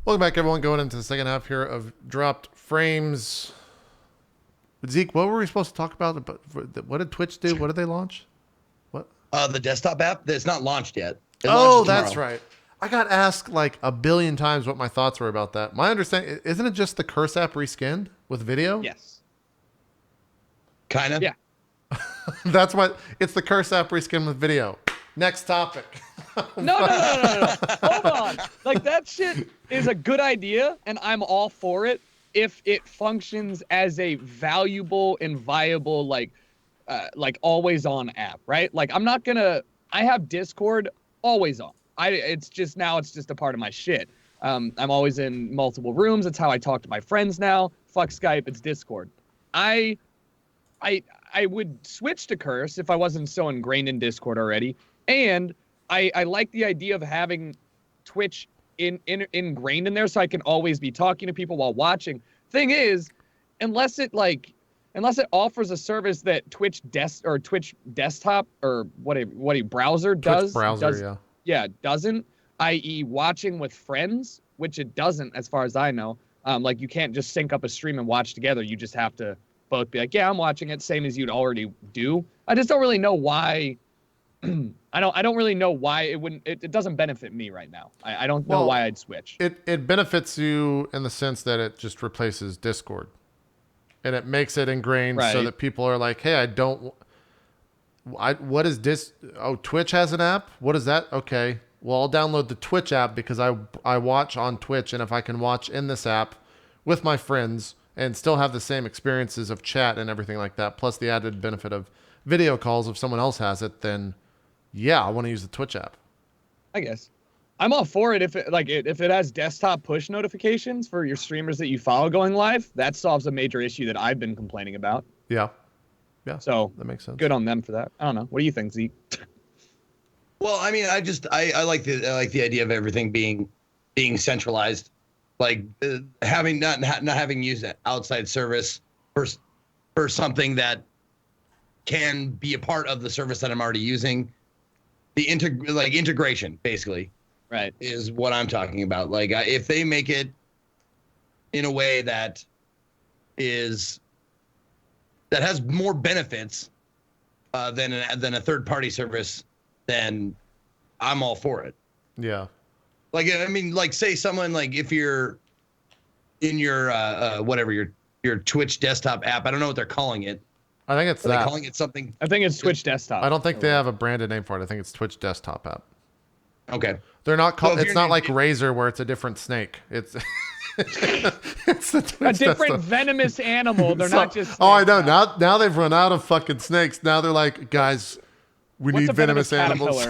Welcome back, everyone. Going into the second half here of Dropped Frames. Zeke, what were we supposed to talk about? What did Twitch do? What did they launch? What? The desktop app that's not launched yet. It Oh, launches that's tomorrow. right. I got asked like a billion times what my thoughts were about that. My understanding, isn't it just the Curse app reskinned with video? Yes. Kind of. Yeah. That's what, it's the Curse app reskinned with video. Next topic. No. Hold on. Like, that shit is a good idea, and I'm all for it if it functions as a valuable and viable, like always on app, right? Like, I'm not gonna. I have Discord always on. It's just a part of my shit. I'm always in multiple rooms. It's how I talk to my friends now. Fuck Skype. It's Discord. I would switch to Curse if I wasn't so ingrained in Discord already. And I like the idea of having Twitch ingrained in there so I can always be talking to people while watching. Thing is, unless it offers a service that Twitch desktop or what a browser does. Twitch browser, yeah. Yeah, doesn't, i.e. watching with friends, which it doesn't as far as I know. Like, you can't just sync up a stream and watch together. You just have to both be like, yeah, I'm watching it, same as you'd already do. I just don't really know why. I don't really know why it wouldn't. It doesn't benefit me right now. I don't know why I'd switch. It benefits you in the sense that it just replaces Discord, and it makes it ingrained so that people are like, hey, what is this? Oh, Twitch has an app. What is that? Okay, well, I'll download the Twitch app because I watch on Twitch, and if I can watch in this app with my friends and still have the same experiences of chat and everything like that, plus the added benefit of video calls if someone else has it, then yeah, I want to use the Twitch app. I guess I'm all for it if it has desktop push notifications for your streamers that you follow going live. That solves a major issue that I've been complaining about. Yeah. So that makes sense. Good on them for that. I don't know. What do you think, Zeke? Well, I mean, I like the idea of everything being centralized, like having not having used an outside service for something that can be a part of the service that I'm already using. The integration, basically, right, is what I'm talking about. Like, if they make it in a way that has more benefits than a third-party service, then I'm all for it. Yeah. Like, I mean, like, say someone, like, if you're in your whatever your Twitch desktop app, I don't know what they're calling it. I think it's Are they calling it something? I think it's Twitch desktop. I don't think they have a branded name for it. I think it's Twitch desktop app. Okay. They're not called. It's not like Razer where it's a different snake. It's it's the Twitch a different desktop. Venomous animal. They're not just. Oh, I know. Now they've run out of fucking snakes. Now they're like, guys, we What's need a venomous animals.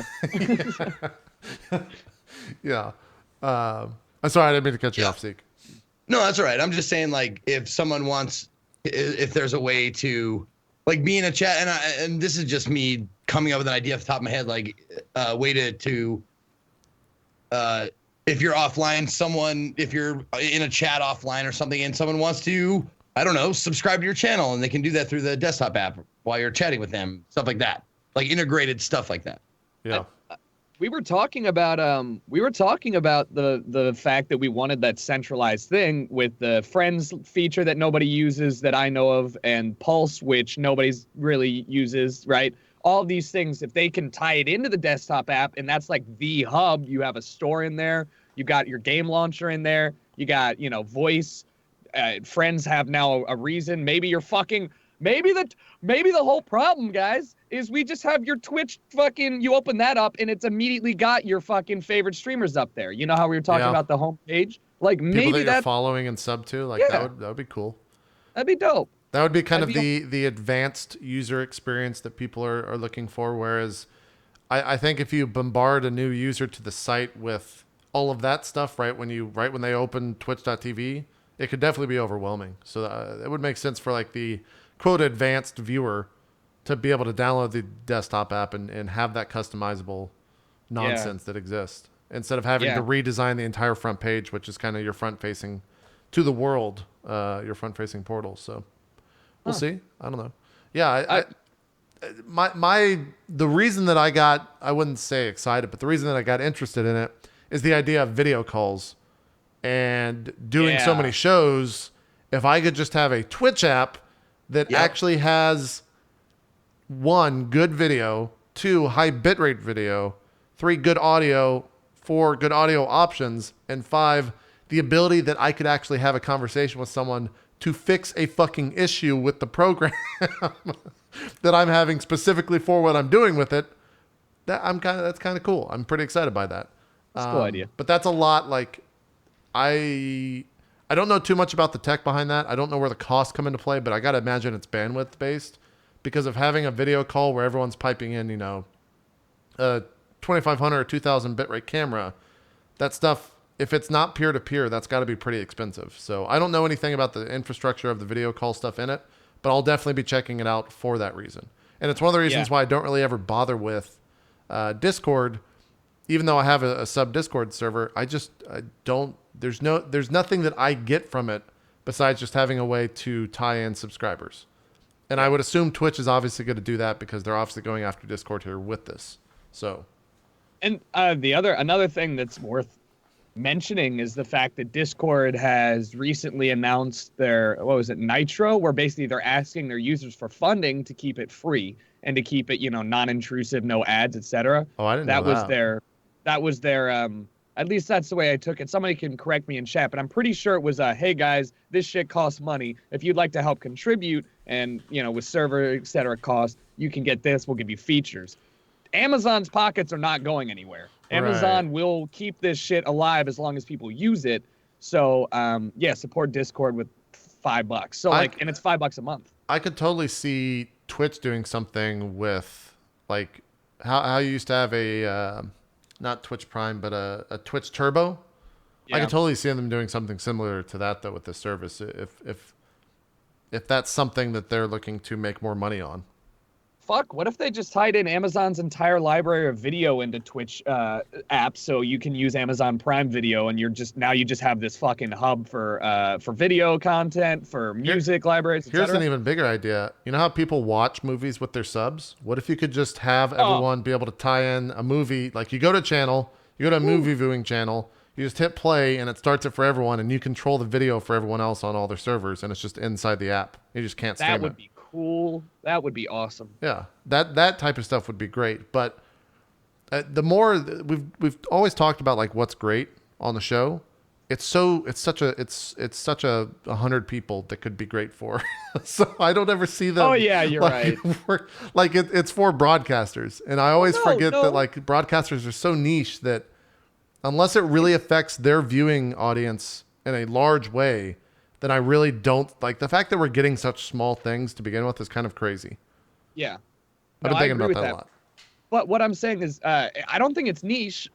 Yeah. I'm sorry, I didn't mean to cut you off, Zeke. No, that's all right. I'm just saying, like, if someone wants, if there's a way to, like, be in a chat, and this is just me coming up with an idea off the top of my head, like, a way to if you're offline, if you're in a chat offline or something, and someone wants to, I don't know, subscribe to your channel, and they can do that through the desktop app while you're chatting with them, stuff like that, like integrated stuff like that. Yeah. We were talking about the fact that we wanted that centralized thing with the friends feature that nobody uses that I know of, and Pulse, which nobody's really uses, right? All of these things, if they can tie it into the desktop app, and that's like the hub, you have a store in there, you got your game launcher in there, you got, voice, friends have now a reason. Maybe the whole problem, guys, is we just have your Twitch you open that up and it's immediately got your fucking favorite streamers up there. You know how we were talking about the homepage? Like, people maybe that you're following and sub to, like, that would be cool. That'd be dope. That would be kind of the advanced user experience that people are looking for. Whereas I think if you bombard a new user to the site with all of that stuff right when they open twitch.tv, it could definitely be overwhelming. So it would make sense for like the quote advanced viewer to be able to download the desktop app and have that customizable nonsense that exists instead of having to redesign the entire front page, which is kind of your front facing to the world, your front facing portal. So we'll see. I don't know. Yeah. The reason that I wouldn't say excited, but the reason that I got interested in it is the idea of video calls and doing so Yeah. many shows, if I could just have a Twitch app that Yep. actually has 1, good video, 2, high bitrate video, 3, good audio, 4, good audio options, and 5, the ability that I could actually have a conversation with someone to fix a fucking issue with the program that I'm having specifically for what I'm doing with it. That's kind of cool. I'm pretty excited by that. That's a cool idea. But that's a lot. Like, I don't know too much about the tech behind that. I don't know where the costs come into play, but I got to imagine it's bandwidth based because of having a video call where everyone's piping in, a 2500 or 2000 bitrate camera. That stuff, if it's not peer to peer, that's got to be pretty expensive. So I don't know anything about the infrastructure of the video call stuff in it, but I'll definitely be checking it out for that reason. And it's one of the reasons why I don't really ever bother with Discord, even though I have a sub Discord server. I don't. There's nothing that I get from it besides just having a way to tie in subscribers. And I would assume Twitch is obviously going to do that because they're obviously going after Discord here with this. So, and another thing that's worth mentioning is the fact that Discord has recently announced their Nitro, where basically they're asking their users for funding to keep it free and to keep it non-intrusive, no ads, etc. Oh, I didn't know that. That was their at least that's the way I took it. Somebody can correct me in chat, but I'm pretty sure it was hey guys, this shit costs money. If you'd like to help contribute and with server etc. costs, you can get this. We'll give you features. Amazon's pockets are not going anywhere. Amazon will keep this shit alive as long as people use it. So support Discord with $5. So and it's $5 a month. I could totally see Twitch doing something with like how you used to have a not Twitch Prime, but a Twitch Turbo. Yeah. I could totally see them doing something similar to that though with this service if that's something that they're looking to make more money on. Fuck, what if they just tied in Amazon's entire library of video into Twitch apps so you can use Amazon Prime Video and you just have this fucking hub for video content, for music libraries, etc. Here's an even bigger idea. You know how people watch movies with their subs? What if you could just have everyone be able to tie in a movie? Like you go to a movie viewing channel, you just hit play and it starts it for everyone and you control the video for everyone else on all their servers and it's just inside the app. You just can't stream it. That would be cool. That would be awesome. Yeah, that type of stuff would be great. But the more we've always talked about like what's great on the show, it's such a 100 people that could be great for. So I don't ever see them. Oh yeah, you're right. It's for broadcasters, and I always forget that like broadcasters are so niche that unless it really affects their viewing audience in a large way, then I really don't like the fact that we're getting such small things to begin with is kind of crazy. Yeah. I've been thinking about that a lot. But what I'm saying is, I don't think it's niche.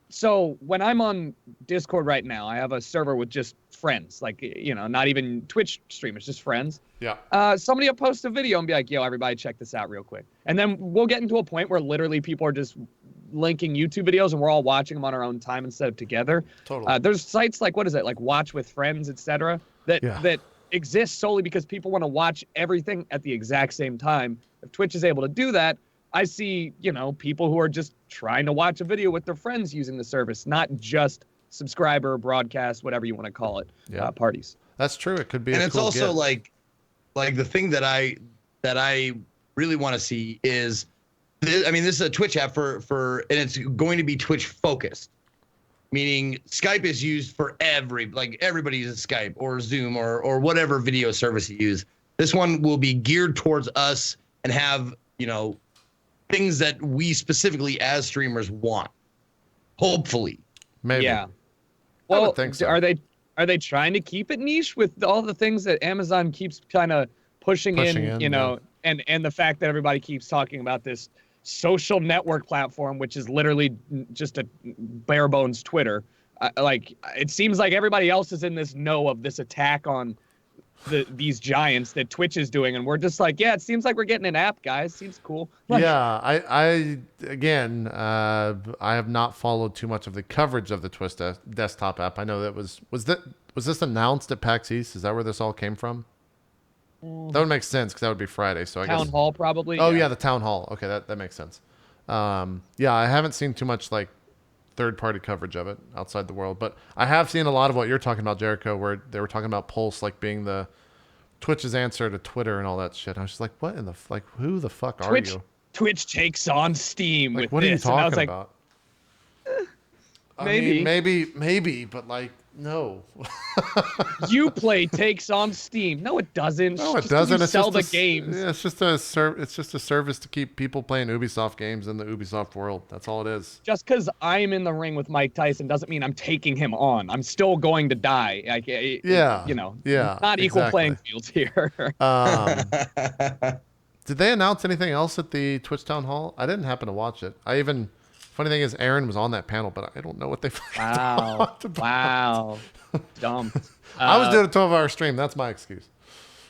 So when I'm on Discord right now, I have a server with just friends, like, not even Twitch streamers, just friends. Yeah. Somebody will post a video and be like, yo, everybody check this out real quick. And then we'll get into a point where literally people are just linking YouTube videos and we're all watching them on our own time instead of together. Totally. There's sites like, what is it? Like Watch with Friends, etc. that exist solely because people want to watch everything at the exact same time. If Twitch is able to do that, I see, people who are just trying to watch a video with their friends using the service, not just subscriber, broadcast, whatever you want to call it, parties. That's true. It could be. And it's cool also get. like the thing that I really want to see is, this is a Twitch app and it's going to be Twitch focused, meaning Skype is used for everybody uses Skype or Zoom or whatever video service you use. This one will be geared towards us and have, things that we specifically as streamers want. Hopefully. Maybe. Yeah. Well, Well, I would think so. are they trying to keep it niche with all the things that Amazon keeps kind of pushing in, and the fact that everybody keeps talking about this social network platform, which is literally just a bare bones Twitter. It seems like everybody else is in this know of this attack on these giants that Twitch is doing, and we're just like, yeah, it seems like we're getting an app, guys. Seems cool. Yeah, I have not followed too much of the coverage of the Twitch desktop app. I know that was this announced at PAX East? Is that where this all came from? That would make sense because that would be Friday. So I guess Town Hall probably. Oh yeah, the town hall. Okay, that makes sense. Yeah, I haven't seen too much like third-party coverage of it outside the world. But I have seen a lot of what you're talking about, Jericho, where they were talking about Pulse like being the Twitch's answer to Twitter and all that shit. I was just like, what in the like? Who the fuck are you? Twitch takes on steam Like, with what are you this, and I was talking like, about? maybe. I mean, maybe, but like, no. Uplay takes on Steam. No, it doesn't. No, it Just 'cause doesn't. You It's sell just the games. Yeah, it's just a service to keep people playing Ubisoft games in the Ubisoft world. That's all it is. Just because I'm in the ring with Mike Tyson doesn't mean I'm taking him on. I'm still going to die. Like, Yeah, you know, yeah, not equal exactly. playing fields here. Did they announce anything else at the Twitch Town Hall? I didn't happen to watch it. Funny thing is, Aaron was on that panel, but I don't know what they talked about. Wow. Dumped. I was doing a 12-hour stream. That's my excuse.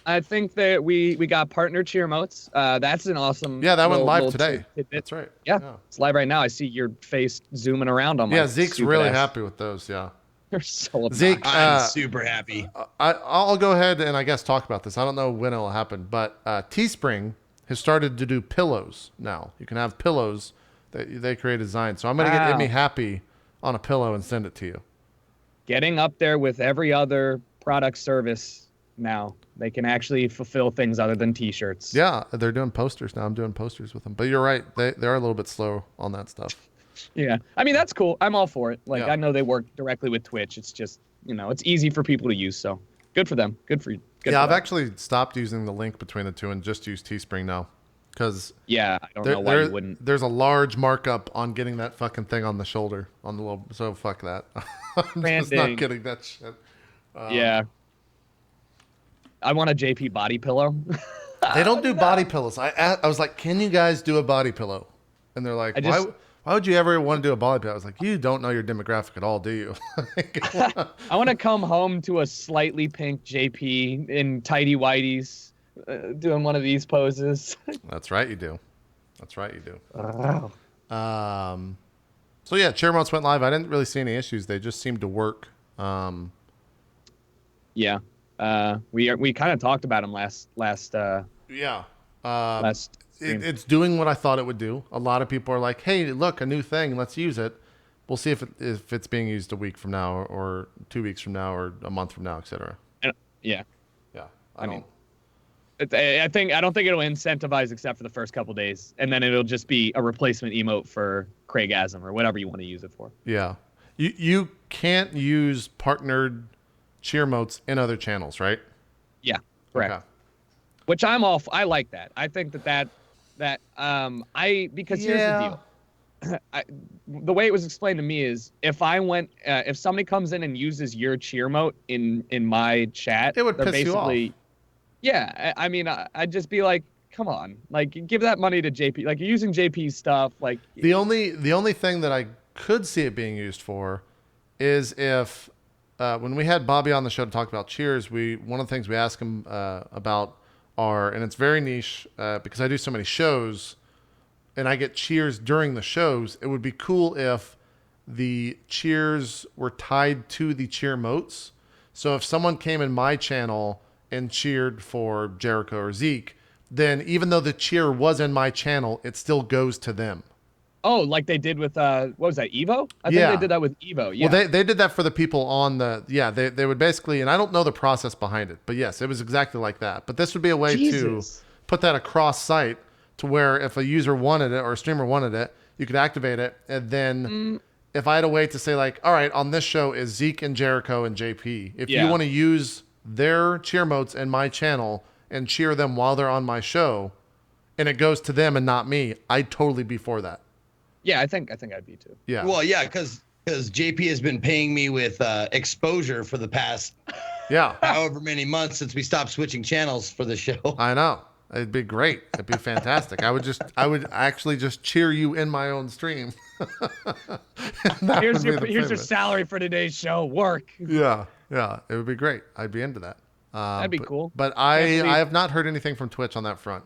I think that we got partner cheer emotes. That's an awesome. Yeah, that went live little today. tidbit. That's right. Yeah, it's live right now. I see your face zooming around on my. Yeah, Zeke's stupid really ass. happy with those. Yeah. You're so obnoxious. Zeke, I'm super happy. I'll go ahead and I guess talk about this. I don't know when it'll happen, but Teespring has started to do pillows now. You can have pillows that they create a design. So I'm going to get me happy on a pillow and send it to you. Getting up there with every other product service now. They can actually fulfill things other than T-shirts. Yeah, they're doing posters now. I'm doing posters with them. But you're right. They are a little bit slow on that stuff. Yeah. I mean, that's cool. I'm all for it. Like, Yeah. I know they work directly with Twitch. It's just, it's easy for people to use. So good for them. Good for you. Yeah, I've actually stopped using the link between the two and just use Teespring now. Because I don't know why you wouldn't. There's a large markup on getting that fucking thing on the shoulder, on the little. So fuck that. I'm just not getting that shit. Yeah. I want a JP body pillow. They don't do body pillows. I was like, can you guys do a body pillow? And they're like, why would you ever want to do a body pillow? I was like, you don't know your demographic at all, do you? I want to come home to a slightly pink JP in tidy whities doing one of these poses. That's right, you do. That's right, you do. Wow. So yeah, cheer emotes went live. I didn't really see any issues. They just seemed to work. Yeah. We kind of talked about them last Yeah. stream. It's doing what I thought it would do. A lot of people are like, "Hey, look, a new thing. Let's use it." We'll see if it's being used a week from now, or 2 weeks from now, or a month from now, etc. Yeah. Yeah. I don't think it'll incentivize except for the first couple days, and then it'll just be a replacement emote for Craigasm or whatever you want to use it for. Yeah. You can't use partnered cheer emotes in other channels, right? Yeah. Correct. Okay. Which I like that. I think because here's the deal. The way it was explained to me is if somebody comes in and uses your cheer emote in my chat, it would piss you off. Yeah, I mean, I'd just be like, come on, like give that money to JP. Like you're using JP's stuff. Like the only thing that I could see it being used for is if when we had Bobby on the show to talk about cheers, one of the things we asked him about and it's very niche because I do so many shows and I get cheers during the shows. It would be cool if the cheers were tied to the cheer emotes. So if someone came in my channel and cheered for Jericho or Zeke, then even though the cheer was in my channel, it still goes to them. Oh, like they did with what was that, Evo? I think they did that with Evo. Yeah. Well, they did that for the people on they would basically, and I don't know the process behind it, but yes, it was exactly like that. But this would be a way to put that across site to where if a user wanted it or a streamer wanted it, you could activate it, and then if I had a way to say like, all right, on this show is Zeke and Jericho and JP. If you want to use their cheer modes in my channel and cheer them while they're on my show, and it goes to them and not me, I'd totally be for that. Yeah, I think I'd be too. Yeah. Well, yeah, because JP has been paying me with exposure for the past however many months since we stopped switching channels for the show. I know. It'd be great. It'd be fantastic. I would actually just cheer you in my own stream. Here's your salary for today's show. Work. Yeah. It would be great. I'd be into that. That'd be cool. But I have not heard anything from Twitch on that front.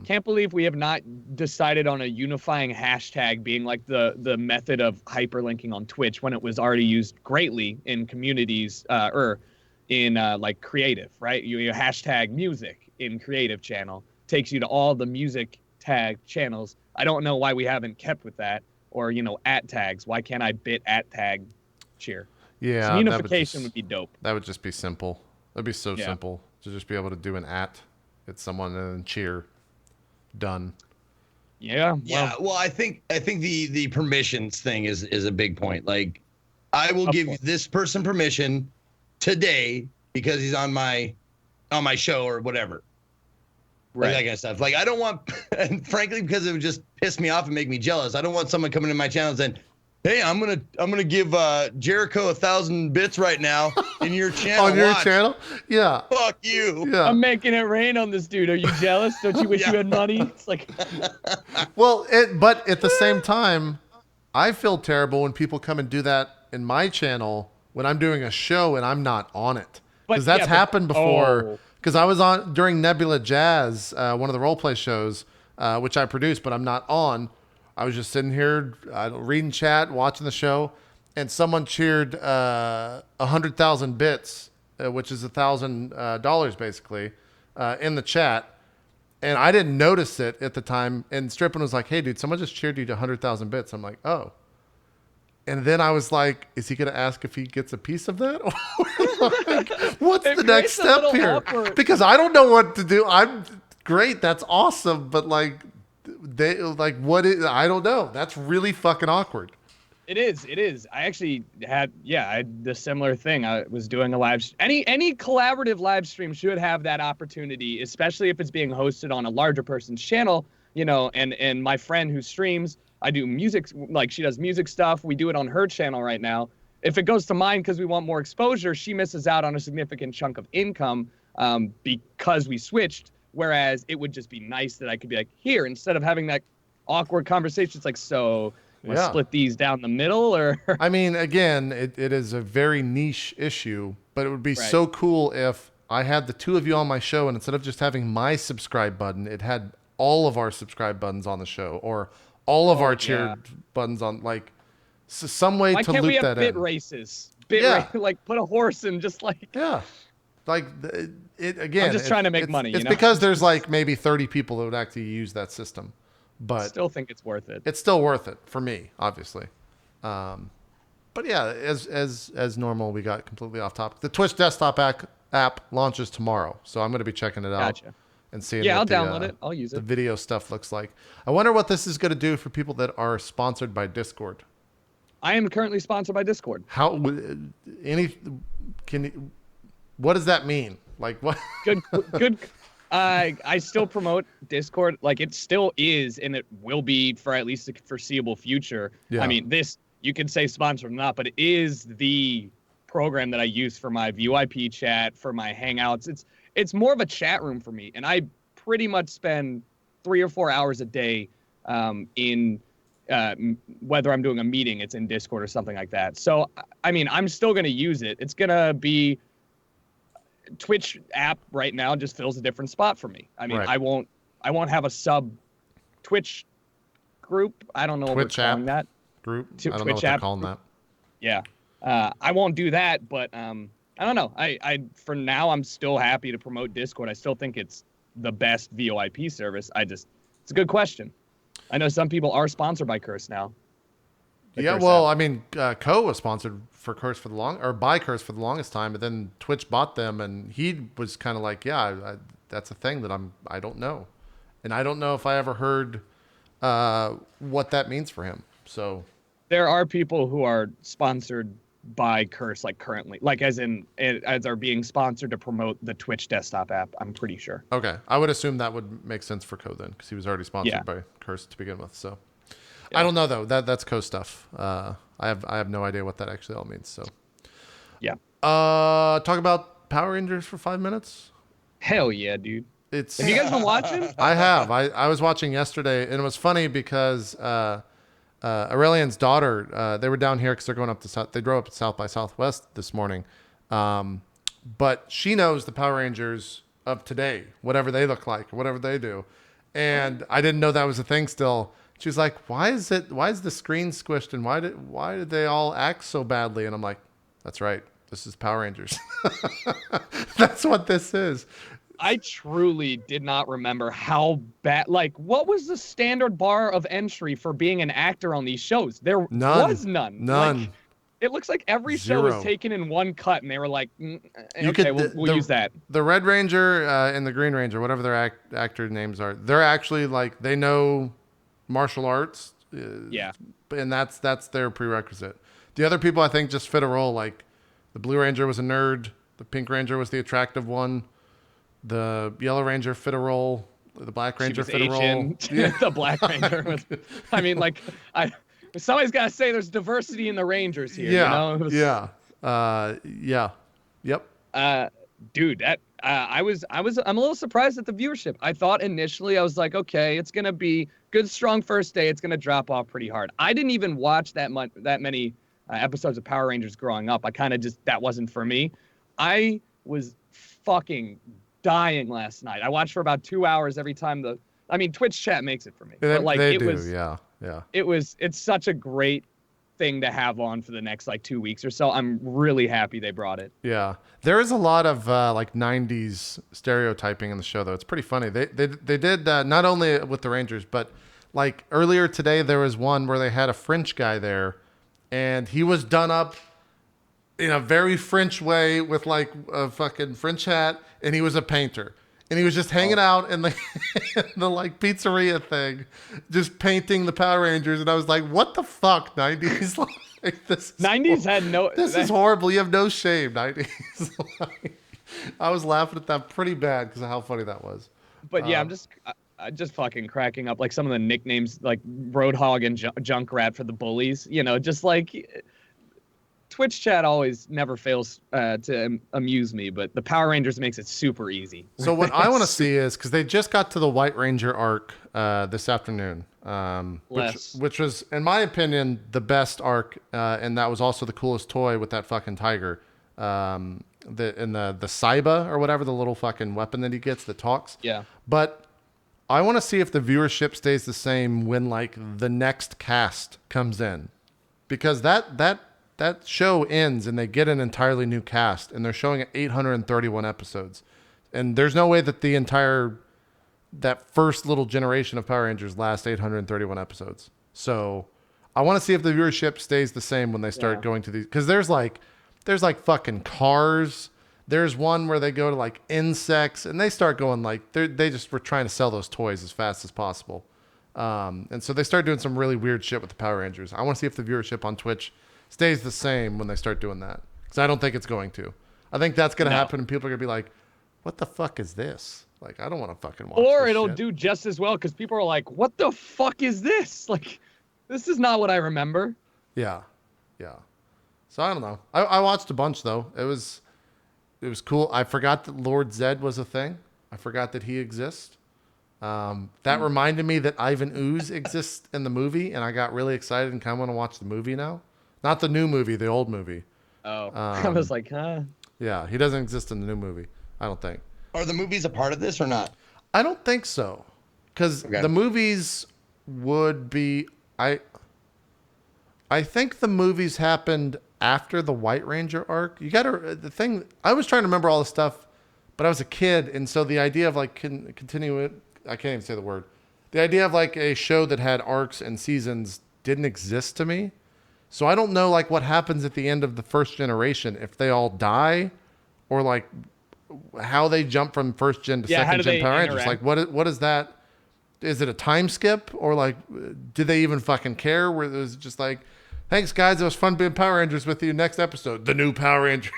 Can't believe we have not decided on a unifying hashtag being like the method of hyperlinking on Twitch when it was already used greatly in communities or in like creative, right? You hashtag music in creative channel takes you to all the music tag channels. I don't know why we haven't kept with that or at tags. Why can't I bit at tag cheer? Some Yeah, unification would be dope. that would just be simple. That'd be so Yeah. simple to just be able to do an at someone and then cheer. Done. Yeah. Yeah, well, I think the permissions thing is a big point. Like, I will give this person permission today because he's on my show or whatever. Like that kind of stuff. Like, I don't want, and frankly, because it would just piss me off and make me jealous. I don't want someone coming to my channel and saying, "Hey, I'm gonna give Jericho 1,000 bits right now in your channel." On your channel? Yeah. Fuck you. Yeah. I'm making it rain on this dude. Are you jealous? Don't you wish you had money? It's like, Well, but at the same time, I feel terrible when people come and do that in my channel when I'm doing a show and I'm not on it. Because that's happened before. Because I was on during Nebula Jazz, one of the role play shows, which I produced, but I'm not on. I was just sitting here reading chat, watching the show, and someone cheered 100,000 bits, which is $1,000 basically, in the chat. And I didn't notice it at the time. And Strippin was like, "Hey, dude, someone just cheered you to 100,000 bits." I'm like, "Oh." And then I was like, "Is he going to ask if he gets a piece of that?" Like, what's the next step here? Awkward. Because I don't know what to do. I'm great. That's awesome. But like, I don't know. That's really fucking awkward. It is. I actually had the similar thing. I was doing a any collaborative live stream should have that opportunity, especially if it's being hosted on a larger person's channel, and my friend who streams, I do music, like she does music stuff. We do it on her channel right now. If it goes to mine because we want more exposure, she misses out on a significant chunk of income because we switched. Whereas it would just be nice that I could be like, here, instead of having that awkward conversation, it's like, so split these down the middle, or I mean, again, it is a very niche issue, but it would be so cool if I had the two of you on my show, and instead of just having my subscribe button, it had all of our subscribe buttons on the show, or all of our cheered buttons on, like, some way to loop that in. Why can't we have bit races? Like put a horse in, just like like it again. I'm just trying to make money. It's because there's like maybe 30 people that would actually use that system, but I still think it's worth it. It's still worth it for me, obviously. But yeah, as normal, we got completely off topic. The Twitch desktop app launches tomorrow, so I'm going to be checking it out and seeing. Yeah, I'll download it. I'll use it. The video stuff looks like. I wonder what this is going to do for people that are sponsored by Discord. I am currently sponsored by Discord. What does that mean? Like what? Good. I still promote Discord. Like, it still is, and it will be for at least the foreseeable future. Yeah. I mean, this, you can say sponsored or not, but it is the program that I use for my VoIP chat, for my Hangouts. It's more of a chat room for me, and I pretty much spend 3 or 4 hours a day in whether I'm doing a meeting, it's in Discord or something like that. So, I mean, I'm still going to use it. It's going to be Twitch app right now just fills a different spot for me. I mean, I won't have a sub Twitch group. I don't know what we're calling that. Group? I don't know what they're calling that. Yeah. I won't do that, but I don't know. I for now, I'm still happy to promote Discord. I still think it's the best VoIP service. It's a good question. I know some people are sponsored by Curse now. Yeah, well, I mean, was sponsored by Curse for the longest time, but then Twitch bought them, and he was kind of like, yeah, that's a thing that I don't know, and I don't know if I ever heard what that means for him. So there are people who are sponsored by Curse, like currently, like as are being sponsored to promote the Twitch desktop app. I'm pretty sure. Okay, I would assume that would make sense for Co then, because he was already sponsored by Curse to begin with. So. Yeah. I don't know though. That's Co stuff. I have no idea what that actually all means. So, yeah. Talk about Power Rangers for 5 minutes. Hell yeah, dude. Have you guys been watching? I have. I was watching yesterday, and it was funny because Aurelian's daughter. They were down here because they're going up to South. They drove up to South by Southwest this morning, but she knows the Power Rangers of today, whatever they look like, whatever they do, and I didn't know that was a thing still. She's like, why is the screen squished, and why did they all act so badly? And I'm like, that's right. This is Power Rangers. That's what this is. I truly did not remember how bad. Like, what was the standard bar of entry for being an actor on these shows? There None. was none. None. Like, it looks like every show was Zero. taken in one cut, and they were like, You "Okay, could we'll use that." the Red Ranger and the Green Ranger, whatever their actor names are. They're actually like they know martial arts. Yeah. And that's their prerequisite. The other people I think just fit a role. Like the Blue Ranger was a nerd. The Pink Ranger was the attractive one. The Yellow Ranger fit a role. The Black Ranger fit a role. Yeah. The Black Ranger was. I mean, like, somebody's got to say there's diversity in the Rangers here. Yeah. You know? Yeah. Yep. Dude, I'm a little surprised at the viewership. I thought initially I was like, okay, it's gonna be good, strong first day. It's gonna drop off pretty hard. I didn't even watch that many episodes of Power Rangers growing up. I kind of just that wasn't for me. I was fucking dying last night. I watched for about 2 hours every time Twitch chat makes it for me. But like they it do, was, yeah. it's such a great thing to have on for the next like 2 weeks or so. I'm really happy they brought it. Yeah, there is a lot of like '90s stereotyping in the show, though. It's pretty funny. They did not only with the Rangers, but like earlier today there was one where they had a French guy there, and he was done up in a very French way with like a fucking French hat, and he was a painter. And he was just hanging out in the the like pizzeria thing, just painting the Power Rangers. And I was like, "What the fuck, '90s? Like this. 90s had no. This is horrible. You have no shame, '90s." Like, I was laughing at that pretty bad because of how funny that was. But yeah, I'm just fucking cracking up. Like some of the nicknames, like Roadhog and Junkrat for the bullies. You know, just like Twitch chat always never fails to amuse me, but the Power Rangers makes it super easy. So what I want to see is, because they just got to the White Ranger arc this afternoon, which was, in my opinion, the best arc, and that was also the coolest toy with that fucking tiger, the Saiba or whatever, the little fucking weapon that he gets that talks. Yeah. But I want to see if the viewership stays the same when like the next cast comes in, because that show ends and they get an entirely new cast, and they're showing it 831 episodes. And there's no way that that first little generation of Power Rangers lasts 831 episodes. So I want to see if the viewership stays the same when they start going to these, because there's like fucking cars. There's one where they go to like insects, and they start going like they just were trying to sell those toys as fast as possible. And so they start doing some really weird shit with the Power Rangers. I want to see if the viewership on Twitch stays the same when they start doing that, because I don't think it's going to. I think that's going to happen, and people are going to be like, what the fuck is this? Like, I don't want to fucking watch this. Or it'll do just as well, because people are like, what the fuck is this? Like, this is not what I remember. Yeah. So I don't know. I watched a bunch, though. It was cool. I forgot that Lord Zed was a thing. I forgot that he exists. That reminded me that Ivan Ooze exists in the movie, and I got really excited and kind of want to watch the movie now. Not the new movie, the old movie. Oh, I was like, huh? Yeah, he doesn't exist in the new movie, I don't think. Are the movies a part of this or not? I don't think so, because the movies would be. I think the movies happened after the White Ranger arc. The thing. I was trying to remember all this stuff, but I was a kid, and so the idea of like continue it. I can't even say the word. The idea of like a show that had arcs and seasons didn't exist to me. So I don't know like what happens at the end of the first generation, if they all die, or like how they jump from first gen to second gen Power Rangers. Like what is that? Is it a time skip, or like did they even fucking care? Where it was just like, thanks guys, it was fun being Power Rangers with you. Next episode, the new Power Rangers.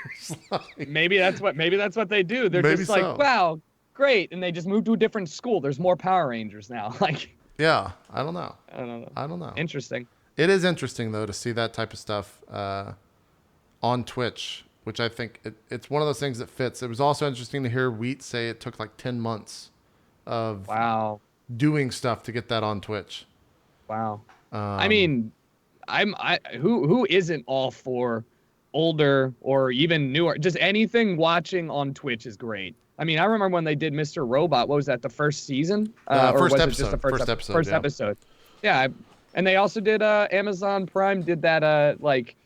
Like, maybe that's what they do. They're just like, wow, great, and they just move to a different school. There's more Power Rangers now. Like, yeah, I don't know. Interesting. It is interesting, though, to see that type of stuff on Twitch, which I think it's one of those things that fits. It was also interesting to hear Wheat say it took like 10 months of doing stuff to get that on Twitch. Wow. I mean, who isn't all for older or even newer? Just anything watching on Twitch is great. I mean, I remember when they did Mr. Robot. What was that, the first season? Or was episode. It just the first episode? First yeah. episode. Yeah. And they also did Amazon Prime did that like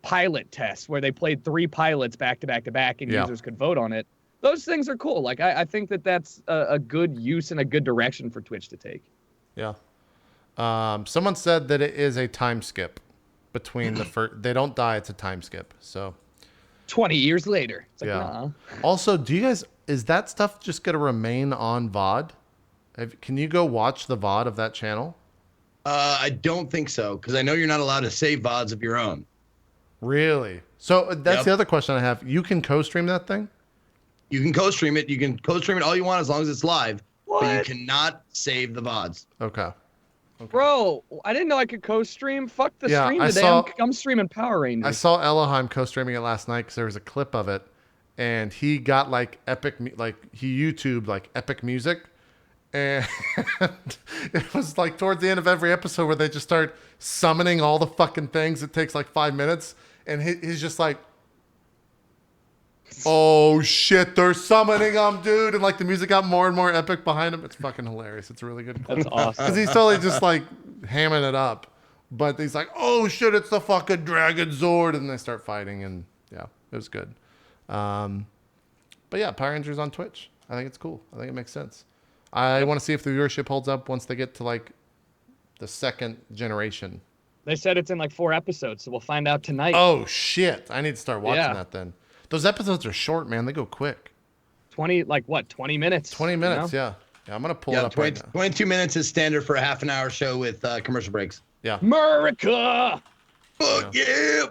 pilot test where they played 3 pilots back to back to back, and users could vote on it. those things are cool. Like I think that that's a good use and a good direction for Twitch to take. Yeah. Someone said that it is a time skip between the first. They don't die. It's a time skip. So 20 years later. It's like, yeah. nah. Also, do you guys? Is that stuff just gonna remain on VOD? Can you go watch the VOD of that channel? I don't think so, because I know you're not allowed to save VODs of your own. Really? So that's Yep. the other question I have. You can co-stream that thing? You can co-stream it. You can co-stream it all you want as long as it's live. But you What? cannot save the VODs. Okay. Bro, I didn't know I could co-stream. Fuck the Yeah, stream I today. saw- I'm streaming Power Rangers. I saw Elohim co-streaming it last night because there was a clip of it, and he got like he YouTubed like epic music, and it was like towards the end of every episode where they just start summoning all the fucking things. It takes like 5 minutes, and he's just like, "Oh shit, they're summoning them, dude!" And like the music got more and more epic behind him. It's fucking hilarious. It's a really good clip. That's awesome. Because he's totally just like hamming it up. But he's like, oh shit, it's the fucking Dragon Zord. And they start fighting. And yeah, it was good. But yeah, Power Rangers on Twitch. I think it's cool. I think it makes sense. I want to see if the viewership holds up once they get to like the second generation. They said it's in like 4 episodes, so we'll find out tonight. Oh shit. I need to start watching Yeah. that then. Those episodes are short, man. They go quick. 20 minutes. 20 minutes, yeah. Yeah, I'm going to pull it Yeah, up right now. 22 minutes is standard for a half an hour show with commercial breaks. Yeah. America! Fuck yeah!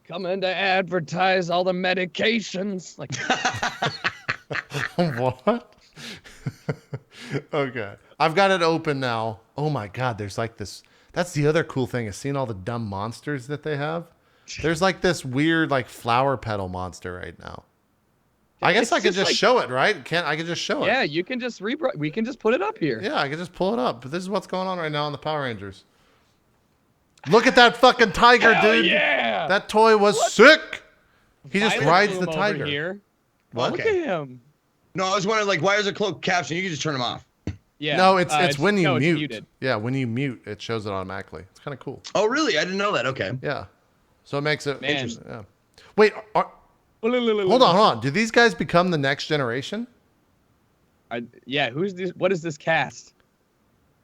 Coming to advertise all the medications. Like, What? Okay. I've got it open now. Oh my God. There's like this. That's the other cool thing is seeing all the dumb monsters that they have. There's like this weird like flower petal monster right now. I guess It's I could just just like- show it, right? I could just show it. yeah, you can just we can just put it up here. Yeah, I can just pull it up. But this is what's going on right now on the Power Rangers. Look at that fucking tiger, Hell dude. yeah! That toy was sick. He just Violet rides the Bloom over tiger. Here. What? Look Okay. at him. No, I was wondering, like, why is it closed caption? You can just turn them off. Yeah. No, it's when you no, it's mute. muted. Yeah, when you mute, it shows it automatically. It's kind of cool. Oh, really? I didn't know that. Okay. Yeah. So it makes it Man. interesting. Yeah. Wait, hold on. Do these guys become the next generation? Yeah, who's this? What is this cast?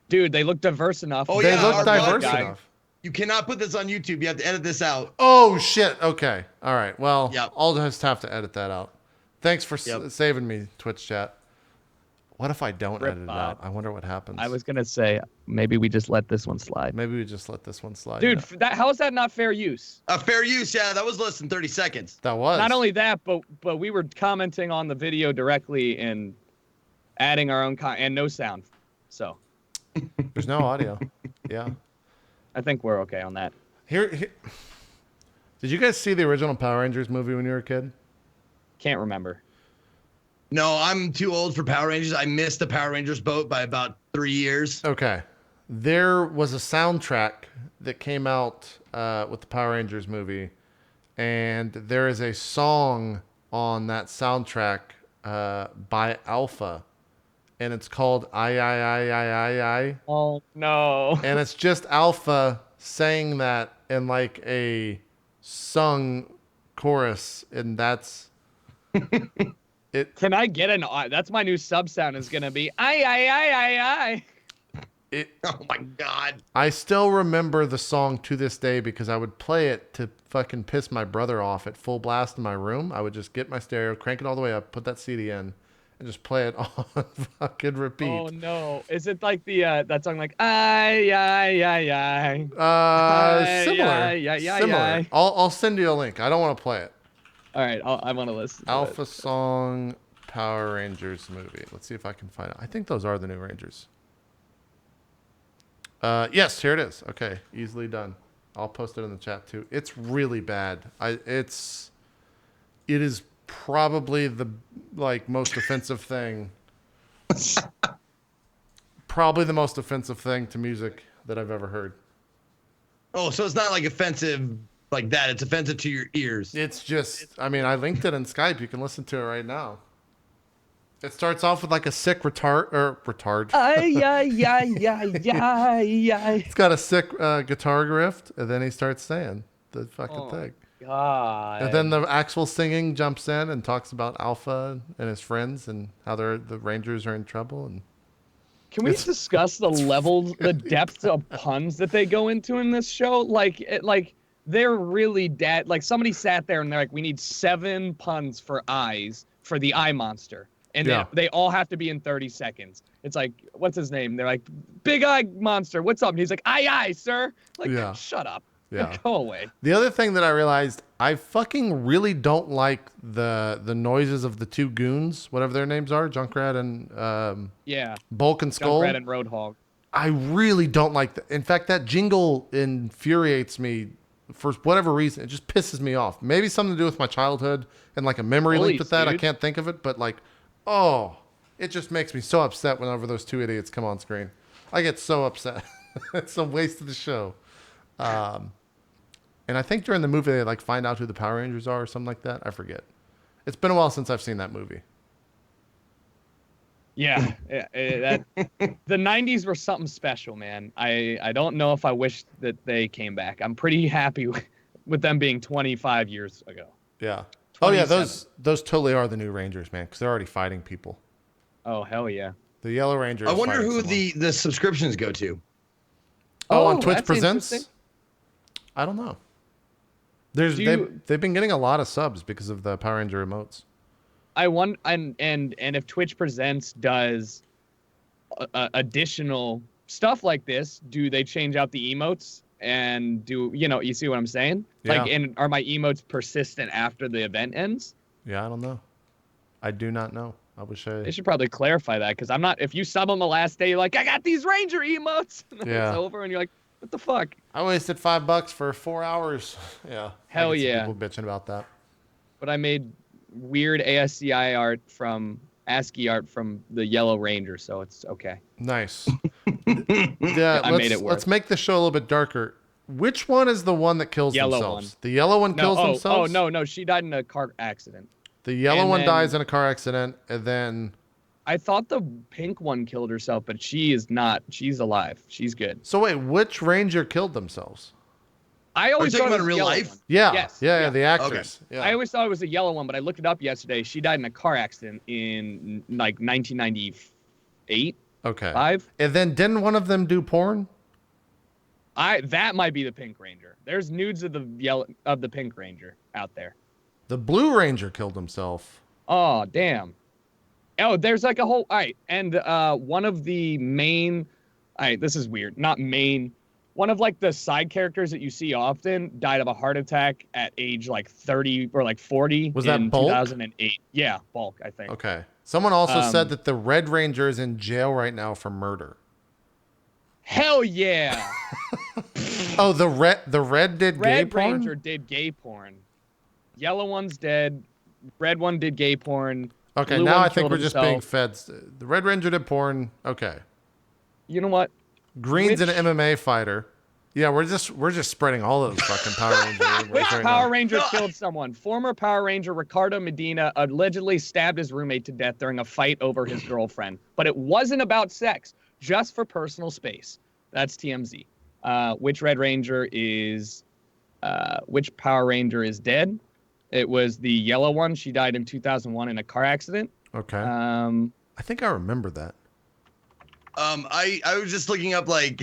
Dude, they look diverse enough. Oh, They yeah, look our diverse guy. enough. You cannot put this on YouTube. You have to edit this out. Oh shit. Okay. All right. Well, Yep. I'll just have to edit that out. Thanks for Yep. saving me, Twitch chat. What if I don't Rip edit it Bob. out? I wonder what happens. I was gonna say maybe we just let this one slide. Maybe we just let this one slide. Dude, Yeah. how is that not fair use? Fair use. Yeah, that was less than 30 seconds. That was. Not only that, but we were commenting on the video directly and adding our own and no sound. So There's no audio. Yeah. I think we're okay on that. Here. Did you guys see the original Power Rangers movie when you were a kid? Can't remember. No, I'm too old for Power Rangers. I missed the Power Rangers boat by about 3 years. Okay. There was a soundtrack that came out with the Power Rangers movie, and there is a song on that soundtrack by Alpha, and it's called I. Oh no. And it's just Alpha saying that in like a sung chorus, and that's it. Can I get an? That's my new sub sound is gonna be I. It. Oh my God. I still remember the song to this day because I would play it to fucking piss my brother off at full blast in my room. I would just get my stereo, crank it all the way up, put that CD in, and just play it on fucking repeat. Oh no. Is it like the that song like I? Similar. yeah. Similar. I'll send you a link. I don't want to play it. All right, I want to listen. To Alpha it. song Power Rangers movie. Let's see if I can find it. I think those are the new Rangers. Yes, here it is. Okay, easily done. I'll post it in the chat too. It's really bad. It is probably the like most offensive thing. Probably the most offensive thing to music that I've ever heard. Oh, so it's not like offensive like that. It's offensive to your ears. It's just, I mean, I linked it in Skype. You can listen to it right now. It starts off with like a sick retard. Yeah. It's got a sick guitar riff, and then he starts saying the fucking thing. God. And then the actual singing jumps in and talks about Alpha and his friends and how the Rangers are in trouble. And Can we discuss the levels, the depths of puns that they go into in this show? Like they're really dead. Like somebody sat there and they're like, we need 7 puns for eyes for the eye monster. And Yeah. they all have to be in 30 seconds. It's like, what's his name? They're like, big eye monster. What's up? And he's like, aye, sir. Like, Yeah. shut up. Yeah. Go away. The other thing that I realized, I fucking really don't like the noises of the 2 goons, whatever their names are, Junkrat and Yeah. Bulk and Skull. Junkrat and Roadhog. I really don't like that. In fact, that jingle infuriates me for whatever reason. It just pisses me off. Maybe something to do with my childhood and like a memory linked with that. Dude. I can't think of it, but like, oh, it just makes me so upset whenever those 2 idiots come on screen. I get so upset. It's a waste of the show. And I think during the movie they like find out who the Power Rangers are or something like that. I forget. It's been a while since I've seen that movie. Yeah, the 90s were something special, man. I don't know if I wish that they came back. I'm pretty happy with them being 25 years ago. Yeah. Oh yeah, 27. those totally are the new Rangers, man, because they're already fighting people. Oh, hell yeah. The Yellow Ranger. I is wonder fighting who someone. the subscriptions go to. Oh, on Oh, Twitch that's Presents? interesting. I don't know. They've been getting a lot of subs because of the Power Ranger emotes. I want and if Twitch Presents does additional stuff like this, do they change out the emotes and do you see what I'm saying? Yeah. Like, and are my emotes persistent after the event ends? Yeah, I don't know. I do not know. I wish I. They should probably clarify that because I'm not. If you sub on the last day, you're like, I got these Ranger emotes. And then Yeah. It's over, and you're like, what the fuck? I wasted $5 for 4 hours. Yeah. Hell I get some yeah. People bitching about that. But I made weird ASCII ASCII art from the Yellow Ranger, so it's okay. Nice. Yeah, I made it work. Let's make the show a little bit darker. Which one is the one that kills Yellow themselves? one. The yellow one kills themselves? Oh no, she died in a car accident. The yellow And one then- dies in a car accident, and then. I thought the pink one killed herself, but she is not. She's alive. She's good. So wait, which Ranger killed themselves? I always talking thought it about was in the real yellow life? one. Yeah. Yes. Yeah, the actress. Yeah. I always thought it was a yellow one, but I looked it up yesterday. She died in a car accident in like 1998, Okay. 5. And then didn't one of them do porn? That might be the Pink Ranger. There's nudes of the Pink Ranger out there. The Blue Ranger killed himself. Oh, damn. Oh, there's like a whole. All right. And one of the main. All right, this is weird. Not main. One of like the side characters that you see often died of a heart attack at age like 30 or like 40. Was that in Bulk? 2008. Yeah, Bulk, I think. Okay. Someone also said Um, that the Red Ranger is in jail right now for murder. Hell yeah. Oh, the red did gay Red porn? Ranger did gay porn. Yellow one's dead. Red one did gay porn. Okay, Blue now one I think killed we're just being himself. fed. The Red Ranger did porn. Okay. You know what? Green's an Which- MMA fighter. Yeah, we're just spreading all those fucking Power Ranger rumors Which right Power now. Ranger killed someone? Former Power Ranger Ricardo Medina allegedly stabbed his roommate to death during a fight over his girlfriend. But it wasn't about sex, just for personal space. That's TMZ. Which Red Ranger is... which Power Ranger is dead? It was the yellow one. She died in 2001 in a car accident. Okay. Um, I think I remember that. I was just looking up like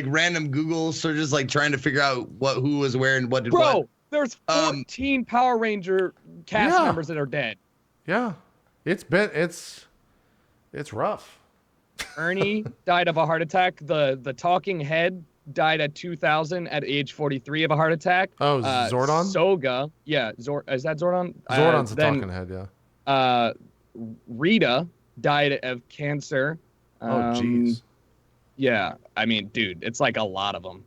random Google searches, like trying to figure out who was where and what did Bro, what. there's 14 Power Ranger cast Yeah. members that are dead. Yeah. It's rough. Ernie died of a heart attack. The talking head died at 2000 at age 43 of a heart attack. Oh, Zordon? Soga. Yeah. Is that Zordon? Zordon's a then, talking head, yeah. Rita died of cancer. Oh, jeez. Yeah. I mean, dude, it's like a lot of them.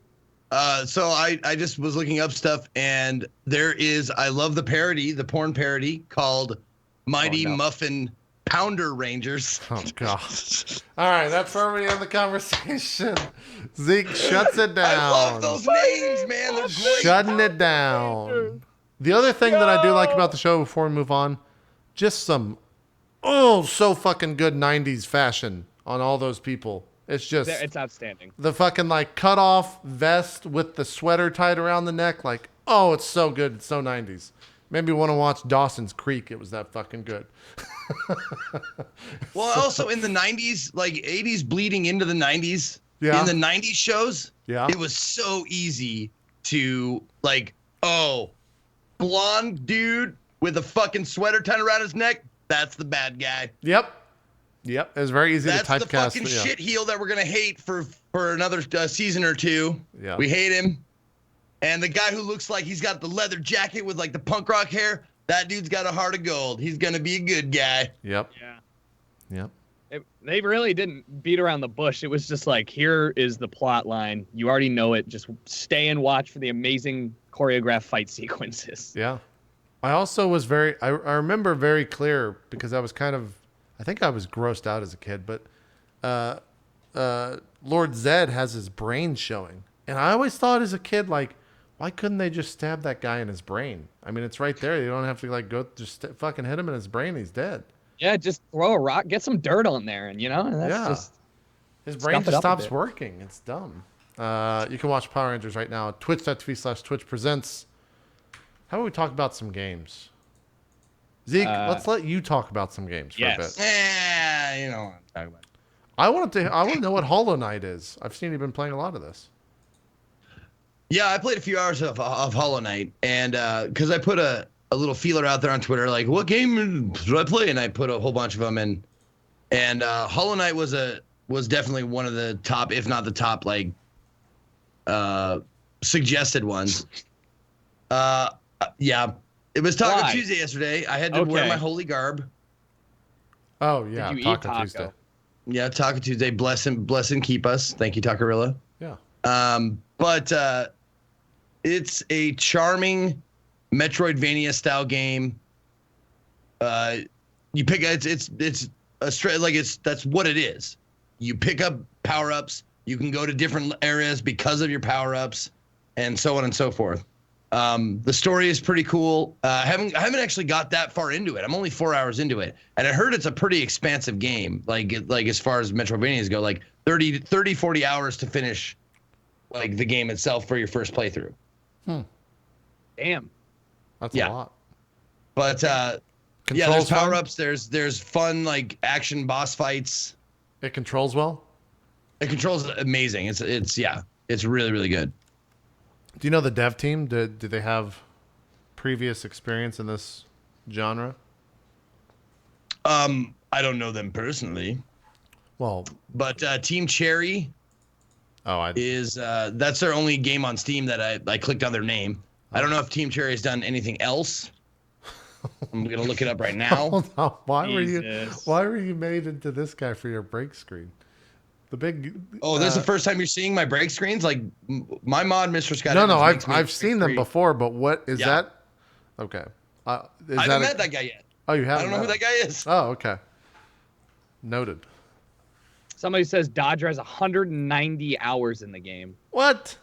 So I just was looking up stuff, and I love the porn parody called Mighty Oh, no. Muffin Pounder Rangers. Oh, God. All right, that's where we end the conversation. Zeke shuts it down. I love those names, man. They're great. Shutting it down. The other thing that I do like about the show before we move on, just some, so fucking good 90s fashion on all those people. It's just It's outstanding. the fucking like cut off vest with the sweater tied around the neck. Like, Oh, it's so good. It's so 90s. Made me want to watch Dawson's Creek. It was that fucking good. Well, also in the 90s, like 80s bleeding into the 90s, Yeah. in the 90s shows, Yeah. it was so easy to like, oh, blonde dude with a fucking sweater tied around his neck, that's the bad guy. Yep. It was very easy That's to typecast. the fucking shit heel that we're going to hate for another season or two. Yeah. We hate him. And the guy who looks like he's got the leather jacket with like the punk rock hair, that dude's got a heart of gold. He's going to be a good guy. Yep. Yeah. They really didn't beat around the bush. It was just like, here is the plot line. You already know it. Just stay and watch for the amazing choreographed fight sequences. Yeah. I also was I remember very clear because I was I think I was grossed out as a kid, but Lord Zed has his brain showing. And I always thought as a kid, like, why couldn't they just stab that guy in his brain? I mean, it's right there. You don't have to like go just fucking hit him in his brain. He's dead. Yeah, just throw a rock, get some dirt on there, and that's just his brain scuff it just up a stops bit. working. It's dumb. You can watch Power Rangers right now. Twitch.tv/Twitch presents. How about we talk about some games? Zeke, let's let you talk about some games for a bit. Yeah, you know what I'm talking about. I want to know what Hollow Knight is. I've seen you've been playing a lot of this. Yeah, I played a few hours of Hollow Knight, and because I put a little feeler out there on Twitter, like, what game should I play? And I put a whole bunch of them in, and Hollow Knight was definitely one of the top, if not the top, like suggested ones. Yeah, it was Taco Why? Tuesday yesterday. I had to wear my holy garb. Oh yeah, Did you eat Taco taco? Tuesday. Yeah, Taco Tuesday. Bless and keep us. Thank you, Tacarilla. Yeah. But it's a charming Metroidvania style game. You pick it's a straight like that's what it is. You pick up power ups. You can go to different areas because of your power ups, and so on and so forth. The story is pretty cool. I haven't actually got that far into it. I'm only 4 hours into it, and I heard it's a pretty expansive game. Like as far as Metroidvanias go, like 40 hours to finish, like the game itself for your first playthrough. Damn. That's a lot. But yeah, Controls there's fun? power ups. There's fun like action boss fights. It controls well. It controls amazing. It's really really good. Do you know the dev team? Do they have previous experience in this genre? I don't know them personally, Well, but Team Cherry is that's their only game on Steam that I clicked on their name. I don't know if Team Cherry has done anything else. I'm gonna look it up right now. hold on. Why Jesus. were you made into this guy for your break screen? The big. Oh, this is the first time you're seeing my break screens. Like my mod, Mr. Scott. No, Evans, makes me I've break seen them screen. before, but what is Yeah. that? Okay. I haven't met that guy yet. Oh, you I haven't. don't know who that guy is. Oh, okay. Noted. Somebody says Dodger has 190 hours in the game. What?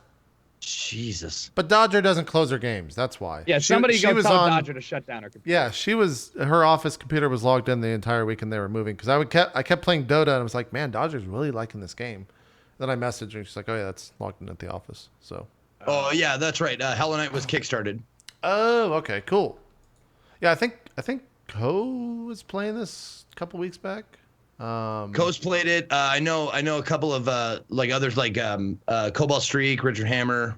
Jesus. But Dodger doesn't close her games. That's why. Yeah, She somebody go was tell on. Dodger to shut down her computer. Yeah, her office computer was logged in the entire week, and they were moving because I kept playing Dota, and I was like, man, Dodger's really liking this game. Then I messaged her, and she's like, oh yeah, that's logged in at the office. So. Oh yeah, that's right. Hollow Knight was kickstarted. Oh, okay, cool. Yeah, I think Ko was playing this a couple weeks back. Coast played it. I know a couple of like others like Cobalt Streak, Richard Hammer.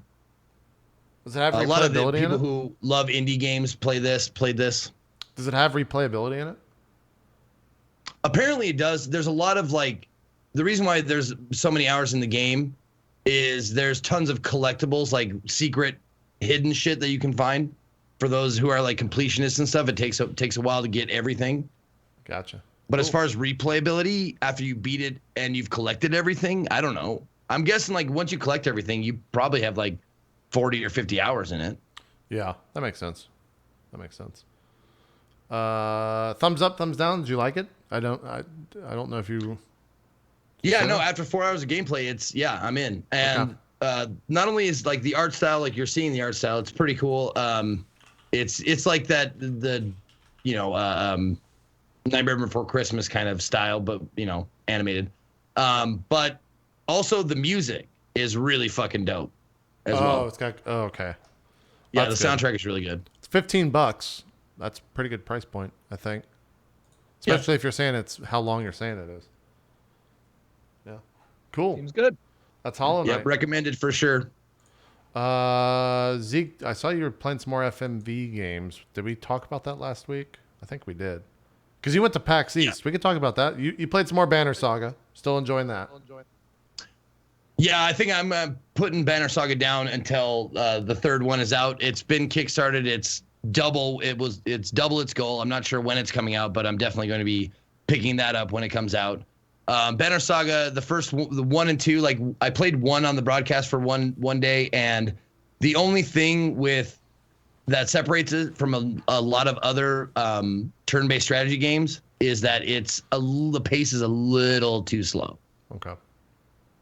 Does it have A lot of the replayability in people it? who love indie games played this. Does it have replayability in it? Apparently it does. There's a lot of like the reason why there's so many hours in the game is there's tons of collectibles, like secret hidden shit that you can find for those who are like completionists and stuff. It takes a while to get everything. Gotcha. But as far as replayability, after you beat it and you've collected everything, I don't know. I'm guessing like once you collect everything, you probably have like 40 or 50 hours in it. Yeah, that makes sense. Thumbs up, thumbs down. Did you like it? I don't know if you. Yeah, Sure. no, after 4 hours of gameplay, I'm in. And not only is like the art style, like you're seeing the art style, it's pretty cool. It's like that Nightmare Before Christmas kind of style, but animated. But also the music is really fucking dope as well. It's got. Oh, okay. Yeah, That's the good. soundtrack is really good. It's $15. That's a pretty good price point, I think. Especially if you're saying it's how long you're saying it is. Yeah. Cool. Seems good. That's Hollow Knight. Yep, recommended for sure. Zeke, I saw you were playing some more FMV games. Did we talk about that last week? I think we did. Because you went to PAX East. We could talk about that. You played some more Banner Saga. Still enjoying that. Yeah, I think I'm putting Banner Saga down until the third one is out. It's been kickstarted. It's double its goal. I'm not sure when it's coming out, but I'm definitely going to be picking that up when it comes out. Banner Saga, the 1 and 2, like I played 1 on the broadcast for one day, and the only thing that separates it from a lot of other turn-based strategy games is that the pace is a little too slow. Okay.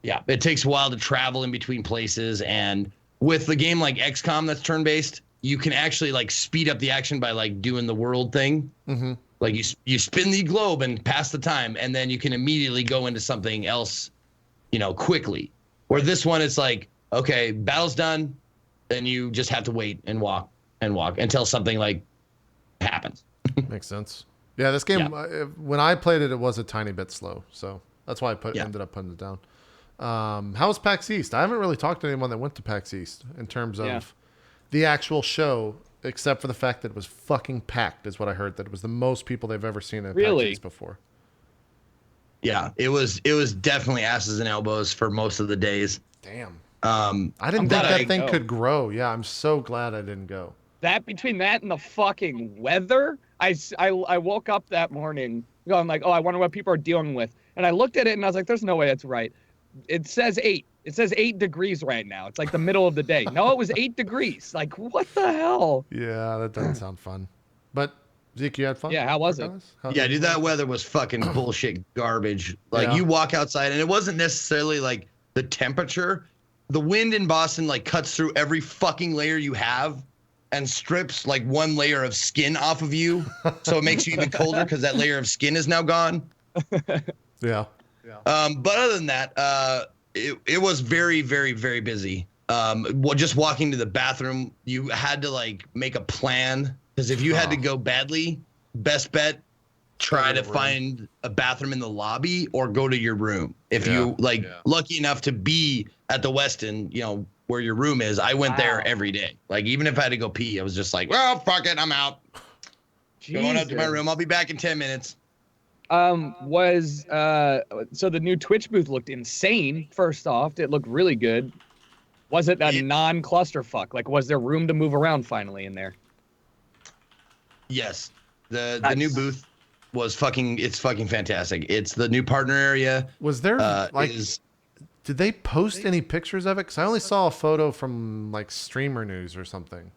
Yeah, it takes a while to travel in between places, and with the game like XCOM that's turn-based, you can actually like speed up the action by like doing the world thing. Mm-hmm. Like you spin the globe and pass the time, and then you can immediately go into something else, quickly. Where this one, it's like, okay, battle's done, then you just have to wait and walk until something like happens. Makes sense. Yeah, this game, when I played it, it was a tiny bit slow, so that's why I ended up putting it down. How was PAX East? I haven't really talked to anyone that went to PAX East in terms of the actual show, except for the fact that it was fucking packed, is what I heard. That it was the most people they've ever seen at PAX East before. Yeah, it was definitely asses and elbows for most of the days. Damn. I didn't think that thing could grow. Yeah, I'm so glad I didn't go. Between that and the fucking weather, I woke up that morning going like, oh, I wonder what people are dealing with. And I looked at it and I was like, there's no way that's right. It says 8. It says 8 degrees right now. It's like the middle of the day. No, it was 8 degrees. Like, what the hell? Yeah, that doesn't sound fun. But Zeke, you had fun? Yeah, how was it? Yeah, dude, that weather was fucking bullshit garbage. Like, you walk outside, and it wasn't necessarily like the temperature. The wind in Boston like cuts through every fucking layer you have and strips like one layer of skin off of you, so it makes you even colder because that layer of skin is now gone. Yeah. But other than that, it was very, very, very busy. Just walking to the bathroom, you had to like make a plan, because if you had to go badly, best bet, try to find a bathroom in the lobby or go to your room. If you lucky enough to be at the Westin, where your room is, I went there every day. Like, even if I had to go pee, I was just like, well, fuck it, I'm out. Going up to my room. I'll be back in 10 minutes. So the new Twitch booth looked insane. First off, it looked really good. Was it a non-clusterfuck? Like, was there room to move around finally in there? Yes. The new booth was fucking fantastic. It's the new partner area. Was there did they post any pictures of it? Because I only saw a photo from like Streamer News or something.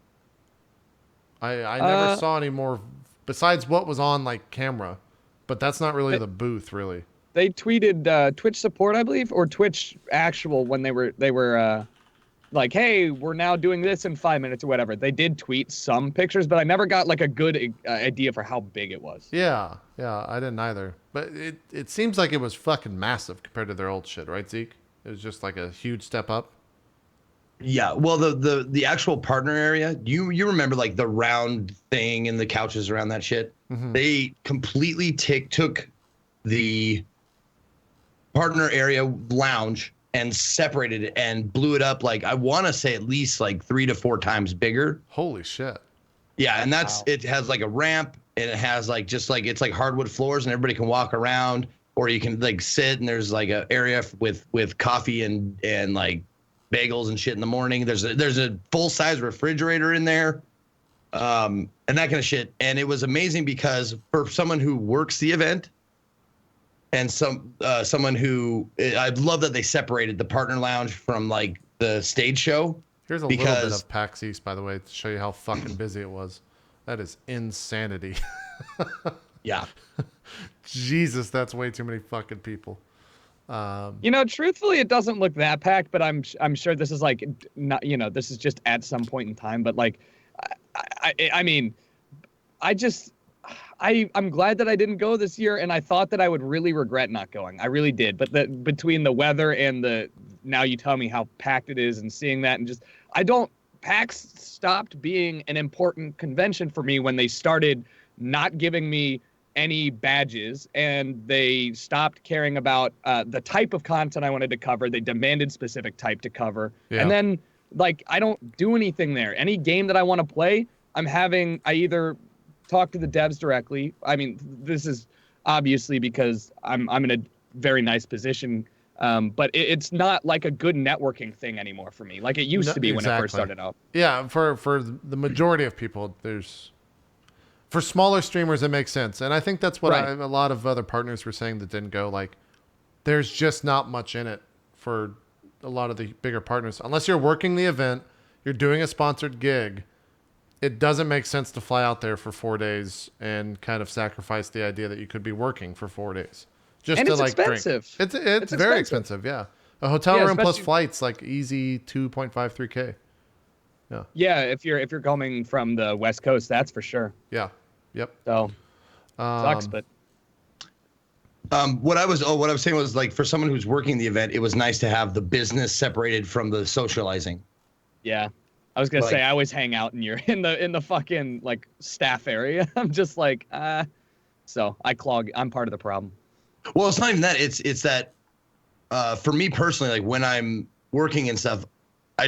I never saw any more besides what was on like camera, but that's not really the booth, really. They tweeted Twitch support, I believe, or Twitch actual when they were like, hey, we're now doing this in 5 minutes or whatever. They did tweet some pictures, but I never got like a good idea for how big it was. Yeah, I didn't either. But it seems like it was fucking massive compared to their old shit, right, Zeke? It was just like a huge step up. Yeah, well, the actual partner area, you remember like the round thing and the couches around that shit? Mm-hmm. They completely took the partner area lounge and separated it and blew it up, like, I want to say at least like 3 to 4 times bigger. Holy shit. Yeah, and it has like a ramp, and it has like it's like hardwood floors, and everybody can walk around, or you can like sit, and there's like an area with coffee and like bagels and shit in the morning. There's a full size refrigerator in there, and that kind of shit. And it was amazing because for someone who works the event, and someone who, I love that they separated the partner lounge from like the stage show. Here's a little bit of PAX East, by the way, to show you how fucking busy it was. That is insanity. Yeah. Jesus, that's way too many fucking people. Truthfully, it doesn't look that packed, but I'm sure this is like not, this is just at some point in time. But like, I'm glad that I didn't go this year, and I thought that I would really regret not going. I really did. But between the weather and now you tell me how packed it is, and seeing that, and just I don't PAX stopped being an important convention for me when they started not giving me any badges, and they stopped caring about the type of content I wanted to cover. They demanded specific type to cover. Yeah. And then, like, I don't do anything there. Any game that I want to play, I either talk to the devs directly. I mean, this is obviously because I'm in a very nice position, but it's not like a good networking thing anymore for me, like it used to be when I first started out. Yeah, for the majority of people, for smaller streamers, it makes sense. And I think that's what Right. a lot of other partners were saying that didn't go. Like, there's just not much in it for a lot of the bigger partners. Unless you're working the event, you're doing a sponsored gig, it doesn't make sense to fly out there for 4 days and kind of sacrifice the idea that you could be working for 4 days. Just And to it's like expensive. drink. It's very expensive, yeah. A hotel room plus flights, like easy 2.53K. Yeah. Yeah, if you're coming from the West Coast, that's for sure. Yeah. Yep. So sucks, but what I was saying was, like, for someone who's working the event, it was nice to have the business separated from the socializing. yeah. I was gonna say I always hang out in the fucking like staff area. I'm just like, so I'm part of the problem. Well, it's not even that. It's that for me personally, like when I'm working and stuff, I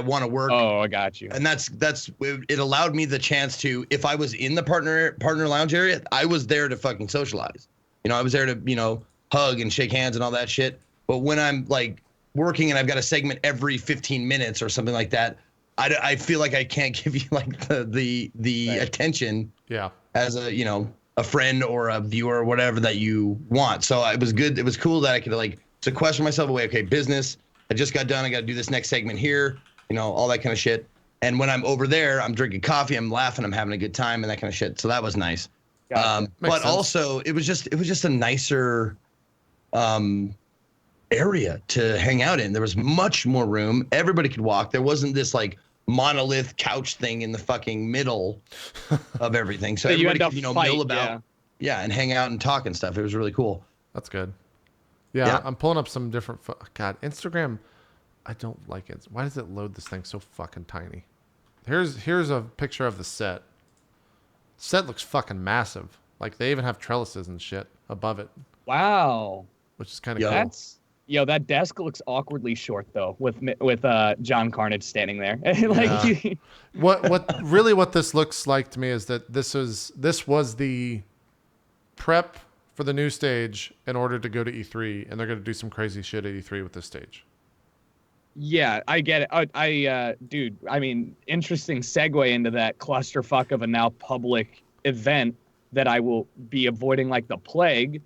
want to work. Oh, I got you. And it allowed me the chance to, if I was in the partner lounge area, I was there to fucking socialize. I was there to, hug and shake hands and all that shit. But when I'm like working and I've got a segment every 15 minutes or something like that, I feel like I can't give you like the right. attention. Yeah. As a friend or a viewer or whatever that you want. So it was good. It was cool that I could like sequester myself away. Okay, business. I just got done. I got to do this next segment here. All that kind of shit. And when I'm over there, I'm drinking coffee. I'm laughing. I'm having a good time and that kind of shit. So that was nice. Gotcha. But sense. Also, it was just a nicer area to hang out in. There was much more room. Everybody could walk. There wasn't this like monolith couch thing in the fucking middle of everything. So everybody could, mill about, and hang out and talk and stuff. It was really cool. That's good. Yeah. I'm pulling up some different. God, Instagram. I don't like it. Why does it load this thing so fucking tiny? Here's a picture of the set. Set looks fucking massive. Like they even have trellises and shit above it. Wow. Which is kind of cool. That desk looks awkwardly short though, with John Carnage standing there. What this looks like to me is that this was the prep for the new stage in order to go to E3, and they're going to do some crazy shit at E3 with this stage. Yeah, I get it. Dude, I mean, interesting segue into that clusterfuck of a now public event that I will be avoiding like the plague.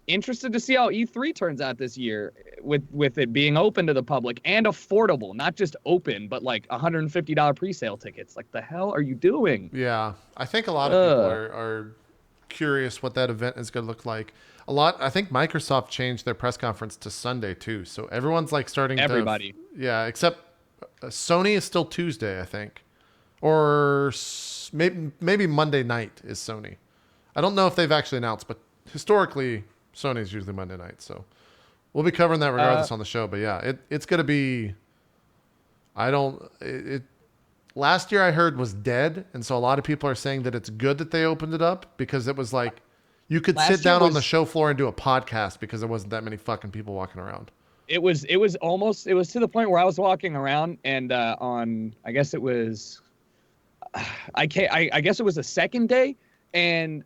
Interested to see how E3 turns out this year with it being open to the public and affordable, not just open, but like $150 pre-sale tickets. Like, the hell are you doing? Yeah, I think a lot of people are curious what that event is going to look like. I think Microsoft changed their press conference to Sunday too, so everyone's like starting. Everybody. Yeah, except Sony is still Tuesday, I think, or maybe Monday night is Sony. I don't know if they've actually announced, but historically, Sony's usually Monday night, so we'll be covering that regardless on the show. But yeah, it's going to be. Last year I heard was dead, and so a lot of people are saying that it's good that they opened it up because it was like you could sit down on the show floor and do a podcast because there wasn't that many fucking people walking around. It was to the point where I was walking around and I guess it was I guess it was the second day, and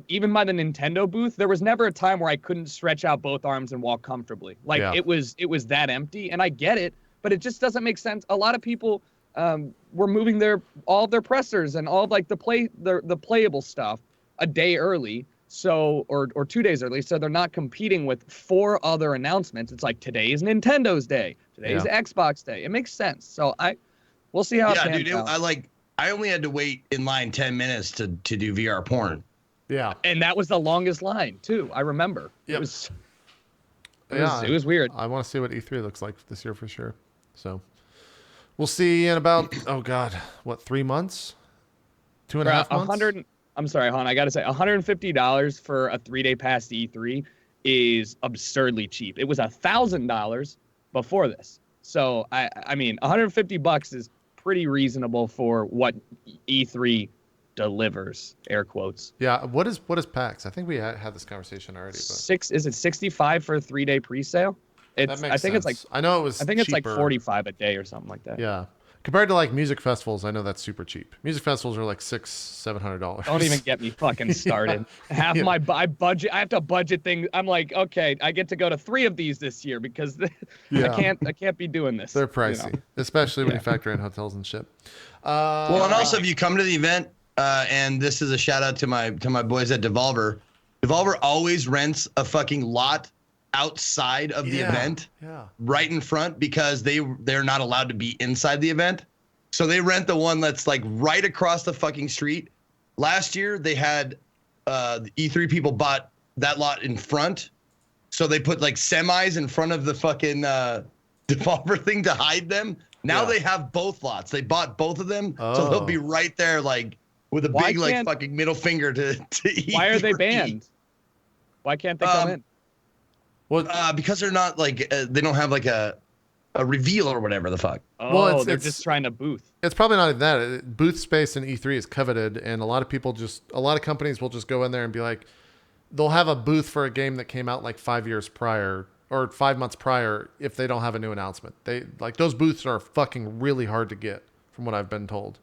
even by the Nintendo booth, there was never a time where I couldn't stretch out both arms and walk comfortably. Like it was that empty, and I get it, but it just doesn't make sense. A lot of people were moving all of their pressers and all of like the playable stuff a day early, so or 2 days early, so they're not competing with 4 other announcements. It's like today's Nintendo's day, today's Xbox day. It makes sense. So we'll see how it pans out. I only had to wait in line 10 minutes to do VR porn. Yeah, and that was the longest line too. I remember. Yep. It was weird. I want to see what E3 looks like this year for sure. So we'll see in about 3 months, 2.5 months. I'm sorry, hon. I gotta say, $150 for a 3-day pass to E3 is absurdly cheap. It was $1,000 before this. So I mean, $150 is pretty reasonable for what E3 delivers. Air quotes. Yeah. What is PAX? I think we had this conversation already, but Is it 65 for a 3-day pre-sale? that makes I think sense. it's like I know it was. I think it's like cheaper. 45 a day or something like that. Yeah. Compared to like music festivals, I know that's super cheap. Music festivals are like $600-$700. Don't even get me fucking started. Half my budget, I have to budget things. I'm like, okay, I get to go to 3 of these this year because Yeah. I can't be doing this. They're pricey, especially when Yeah. you factor in hotels and shit. Well, and also if you come to the event, and this is a shout out to my boys at Devolver. Devolver always rents a fucking lot outside of the event, right in front, because they're not allowed to be inside the event. So they rent the one that's like right across the fucking street. Last year they had the E3 people bought that lot in front, so they put like semis in front of the fucking Devolver thing to hide them. Now they have both lots. They bought both of them, so they'll be right there, like with a big like fucking middle finger to E3. Why are they banned? Why can't they come in? Well, because they're not like they don't have like a reveal or whatever the fuck. Oh, well, they're just trying to booth. It's probably not even that. Booth space in E3 is coveted, and a lot of companies will just go in there and be like, they'll have a booth for a game that came out like 5 years prior or 5 months prior if they don't have a new announcement. They like those booths are fucking really hard to get, from what I've been told.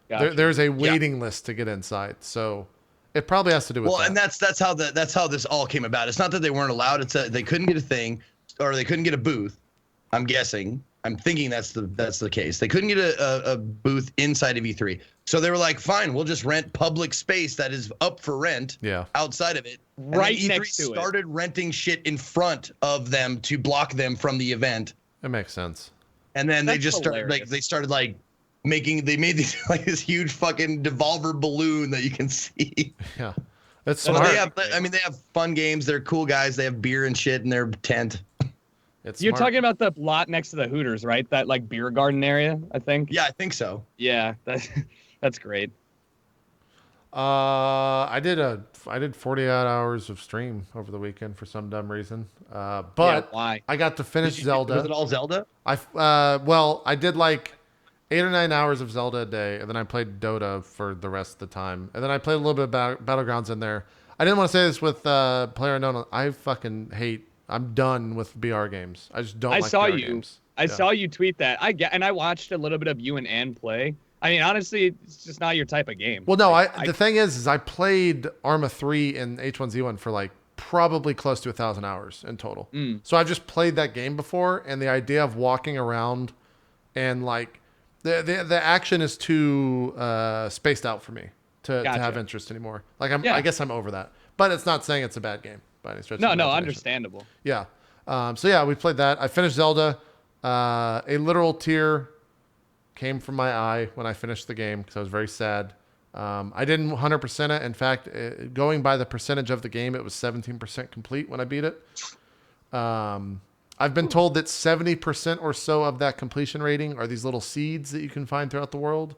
Gotcha. There's a waiting list to get inside, so it probably has to do with that. And that's how this all came about. It's not that they weren't allowed. It's that they couldn't get a thing, or they couldn't get a booth. I'm thinking that's the case. They couldn't get a booth inside of E3, so they were like, fine, we'll just rent public space that is up for rent. Outside of it, right and then E3 next to it. started renting shit in front of them to block them from the event. That makes sense. And then That's they just started they made these like this huge fucking Devolver balloon that you can see. Yeah, that's So smart. they have fun games. They're cool guys. They have beer and shit in their tent. You're talking about the lot next to the Hooters, right? That like beer garden area, I think. Yeah, I think so. Yeah, that's great. I did 48 hours of stream over the weekend for some dumb reason. But why? I got to finish Zelda. Was it all Zelda? I did like 8 or 9 hours of Zelda a day, and then I played Dota for the rest of the time, and then I played a little bit of Battlegrounds in there. I didn't want to say this with PlayerUnknown. I fucking hate. I'm done with BR games. I just don't. I saw BR you. Games. I saw you tweet that. And I watched a little bit of you and Ann play. I mean, honestly, it's just not your type of game. Well, no. The thing is I played Arma 3 and H1Z1 for like probably close to 1,000 hours in total. So I've just played that game before, and the idea of walking around and like the action is too spaced out for me to have interest anymore. Like I guess I'm over that. But it's not saying it's a bad game by any stretch. No, understandable. Yeah. So we played that. I finished Zelda. A literal tear came from my eye when I finished the game because I was very sad. I didn't 100% it. In fact, going by the percentage of the game, it was 17% complete when I beat it. I've been told that 70% or so of that completion rating are these little seeds that you can find throughout the world.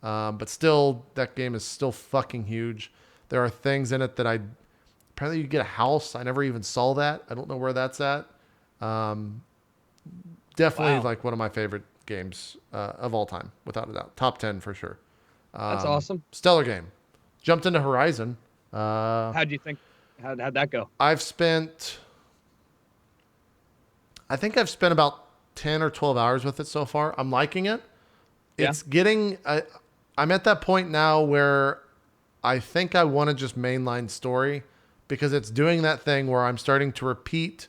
But still, that game is still fucking huge. There are things in it that apparently you get a house. I never even saw that. I don't know where that's at. Definitely like one of my favorite games of all time, without a doubt. Top 10 for sure. That's awesome. Stellar game. Jumped into Horizon. How'd you think? How'd that go? I think I've spent about 10 or 12 hours with it so far. I'm liking it. It's getting... I'm at that point now where I think I want to just mainline story, because it's doing that thing where I'm starting to repeat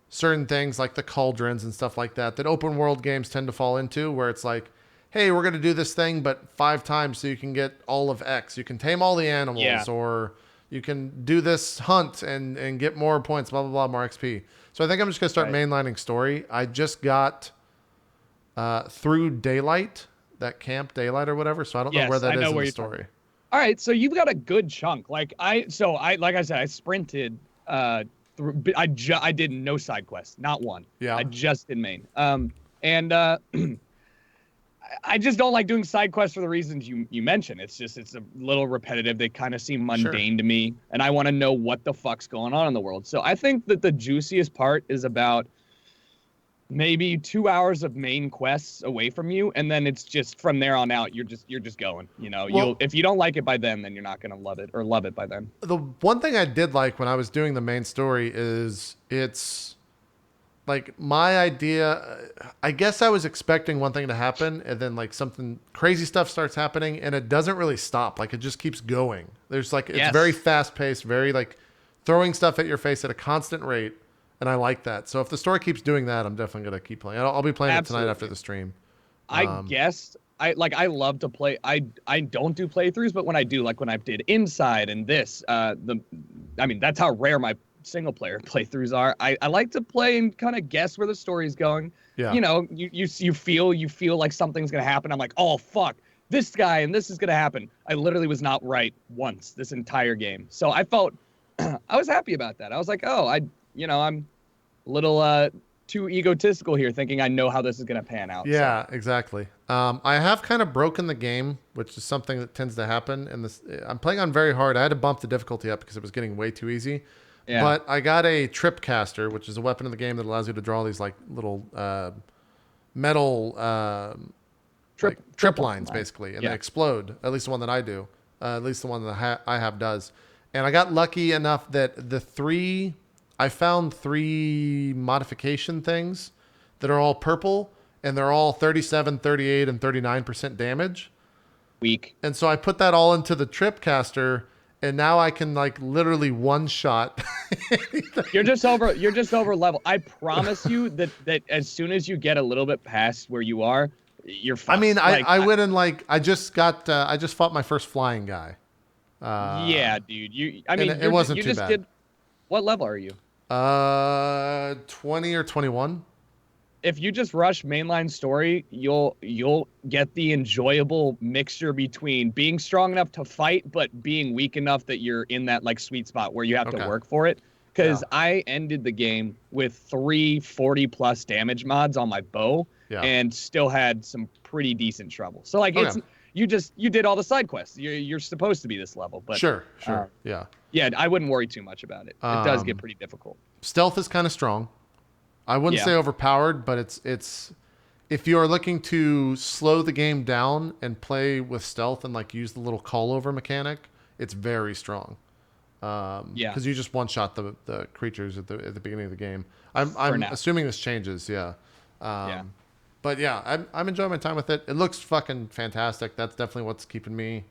certain things like the cauldrons and stuff like that open world games tend to fall into, where it's like, hey, we're going to do this thing, but 5 times so you can get all of X. You can tame all the animals, or you can do this hunt and get more points, blah, blah, blah, more XP. So I think I'm just going to start mainlining story. I just got through Daylight, that Camp Daylight or whatever, so I don't know where that is in the story. All right, so you've got a good chunk. Like I said, I sprinted through. I did no side quests, not one. Yeah. I just did main. And I just don't like doing side quests for the reasons you mentioned. It's a little repetitive. They kind of seem mundane to me, and I want to know what the fuck's going on in the world. So I think that the juiciest part is about maybe 2 hours of main quests away from you, and then it's just from there on out. You're just going. You know, Well, if you don't like it by then you're not gonna love it or love it by then. the one thing I did like when I was doing the main story is it's like my idea. I guess I was expecting one thing to happen, and then like something crazy stuff starts happening, and it doesn't really stop. Like it just keeps going. There's like it's Yes. very fast paced, very like throwing stuff at your face at a constant rate, and I like that. So if the story keeps doing that, I'm definitely gonna keep playing. I'll be playing it tonight after the stream. I guess I love to play. I don't do playthroughs, but when I do, like when I did Inside and this, I mean that's how rare my single player playthroughs are. I like to play and kind of guess where the story's going. Yeah. You know, you feel like something's gonna happen. I'm like, oh fuck, this guy and this is gonna happen. I literally was not right once this entire game, so I felt I was happy about that. I was like, oh, I'm a little too egotistical here, thinking I know how this is gonna pan out. Yeah, exactly. I have kind of broken the game, which is something that tends to happen. And this, I'm playing on very hard. I had to bump the difficulty up because it was getting way too easy. Yeah. But I got a trip caster, which is a weapon in the game that allows you to draw these like little metal trip lines, basically, and they explode. At least the one that I do. At least the one that I have does. And I got lucky enough that I found 3 modification things that are all purple, and they're all 37, 38, and 39% damage. Weak. And so I put that all into the trip caster, and now I can like literally one shot. You're just over level. I promise you that as soon as you get a little bit past where you are, you're fine. I mean, I went and like I just fought my first flying guy. Yeah, dude. It wasn't too bad. What level are you? 20 or 21. If you just rush mainline story, you'll get the enjoyable mixture between being strong enough to fight, but being weak enough that you're in that like sweet spot where you have to work for it. Because I ended the game with 3 40+ damage mods on my bow, and still had some pretty decent trouble. So like you did all the side quests. You're supposed to be this level, but sure, yeah, I wouldn't worry too much about it. It does get pretty difficult. Stealth is kind of strong. I wouldn't say overpowered, but it's if you're looking to slow the game down and play with stealth and like use the little call over mechanic, it's very strong. Because you just one shot the creatures at the beginning of the game. I'm assuming this changes, But yeah, I'm enjoying my time with it. It looks fucking fantastic. That's definitely what's keeping me.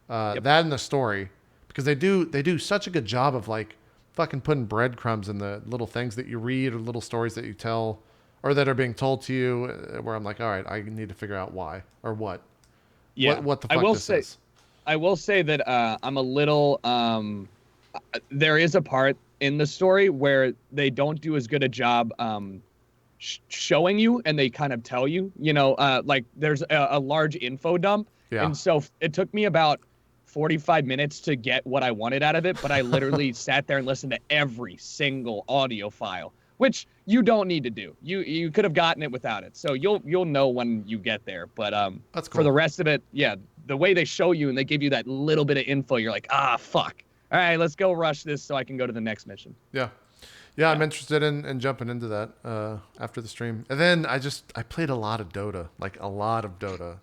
That and the story, because they do such a good job of like fucking putting breadcrumbs in the little things that you read or little stories that you tell or that are being told to you, where I'm like, all right, I need to figure out why or what. Yeah. What the fuck is. I will say that I'm a little. There is a part in the story where they don't do as good a job showing you, and they kind of tell you. You know, like there's a large info dump, and so it took me about 45 minutes to get what I wanted out of it, but I literally sat there and listened to every single audio file, which you don't need to do. You could have gotten it without it. So you'll know when you get there. But that's cool. For the rest of it, the way they show you and they give you that little bit of info, you're like, fuck. All right, let's go rush this so I can go to the next mission. Yeah, I'm interested in jumping into that after the stream. And then I played a lot of Dota,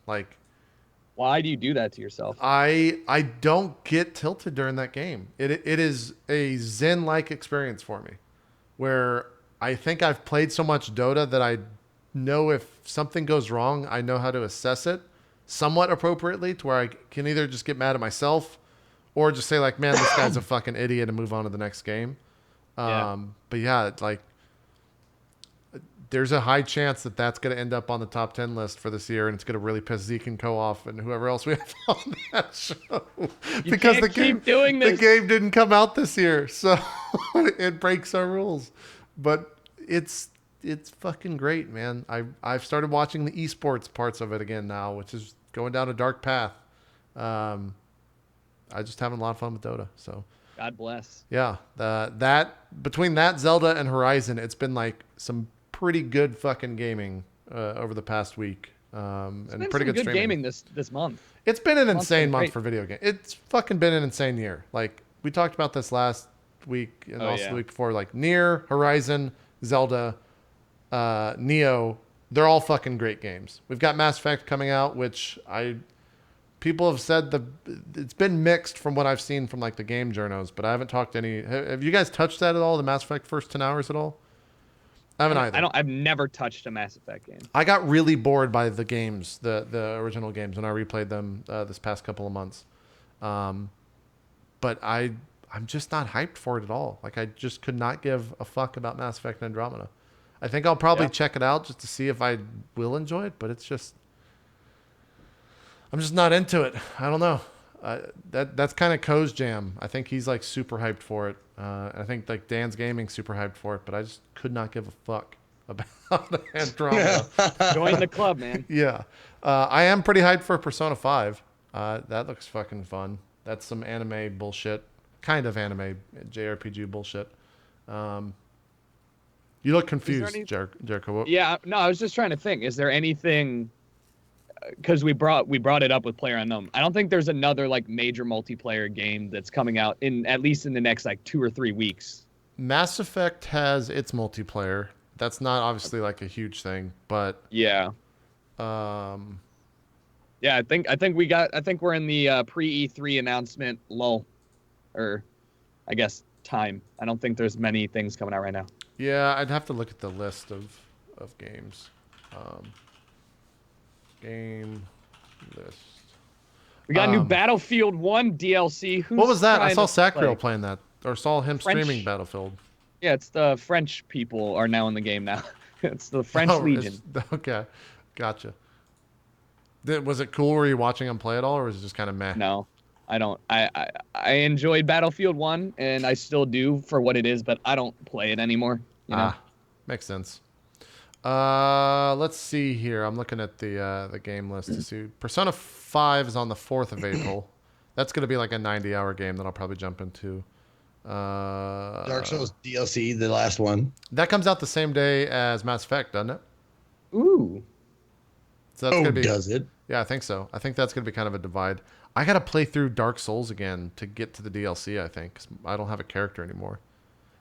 like. Why do you do that to yourself? I don't get tilted during that game. It is a zen-like experience for me, where I think I've played so much Dota that I know if something goes wrong, I know how to assess it somewhat appropriately, to where I can either just get mad at myself or just say like, man, this guy's a fucking idiot and move on to the next game. But yeah, like there's a high chance that that's going to end up on the top 10 list for this year, and it's going to really piss Zeke and Co-off and whoever else we have on that show. Because the game didn't come out this year, so it breaks our rules. But it's fucking great, man. I've started watching the esports parts of it again now, which is going down a dark path. I just having a lot of fun with Dota. So God bless. Yeah, that between that Zelda and Horizon, it's been like some pretty good fucking gaming over the past week, and pretty good streaming. Gaming this month. It's been an insane month for video games. It's fucking been an insane year. Like we talked about this last week and also the week before. Like Nier, Horizon, Zelda, Neo, they're all fucking great games. We've got Mass Effect coming out, which people have said it's been mixed from what I've seen from like the game journos, but I haven't talked to any. Have you guys touched that at all? The Mass Effect first 10 hours at all? I haven't either. I've never touched a Mass Effect game. I got really bored by the games, the original games, when I replayed them this past couple of months. But I'm just not hyped for it at all. Like, I just could not give a fuck about Mass Effect Andromeda. I think I'll probably check it out just to see if I will enjoy it, but it's just, I'm just not into it. I don't know. That's kind of Coh's jam. I think he's like super hyped for it. I think like Dan's Gaming super hyped for it, but I just could not give a fuck about Andromeda. Join the club, man. Yeah. I am pretty hyped for Persona 5. That looks fucking fun. That's some anime bullshit. Kind of anime JRPG bullshit. You look confused, Jericho. Yeah, no, I was just trying to think. Is there anything? Because we brought it up with PlayerUnknown. I don't think there's another like major multiplayer game that's coming out in at least in the next like 2 or 3 weeks. Mass Effect has its multiplayer. That's not obviously like a huge thing, but yeah. Yeah, I think we're in the pre E3 announcement lull, or I guess time. I don't think there's many things coming out right now. Yeah, I'd have to look at the list of games. Game list. We got new Battlefield 1 DLC. What was that? I saw Sacriel playing that, or saw him streaming Battlefield. Yeah, it's the French people are now in the game now. It's the French Legion. Okay, gotcha. Was it cool? Were you watching him play at all, or was it just kind of meh? No, I don't. I enjoyed Battlefield 1, and I still do for what it is, but I don't play it anymore. You know? Makes sense. Let's see here. I'm looking at the game list to see. Persona 5 is on the 4th of April. That's going to be like a 90-hour game that I'll probably jump into. Dark Souls DLC, the last one. That comes out the same day as Mass Effect, doesn't it? Ooh. So that's gonna be, does it? Yeah, I think so. I think that's going to be kind of a divide. I got to play through Dark Souls again to get to the DLC, I think, 'cause I don't have a character anymore.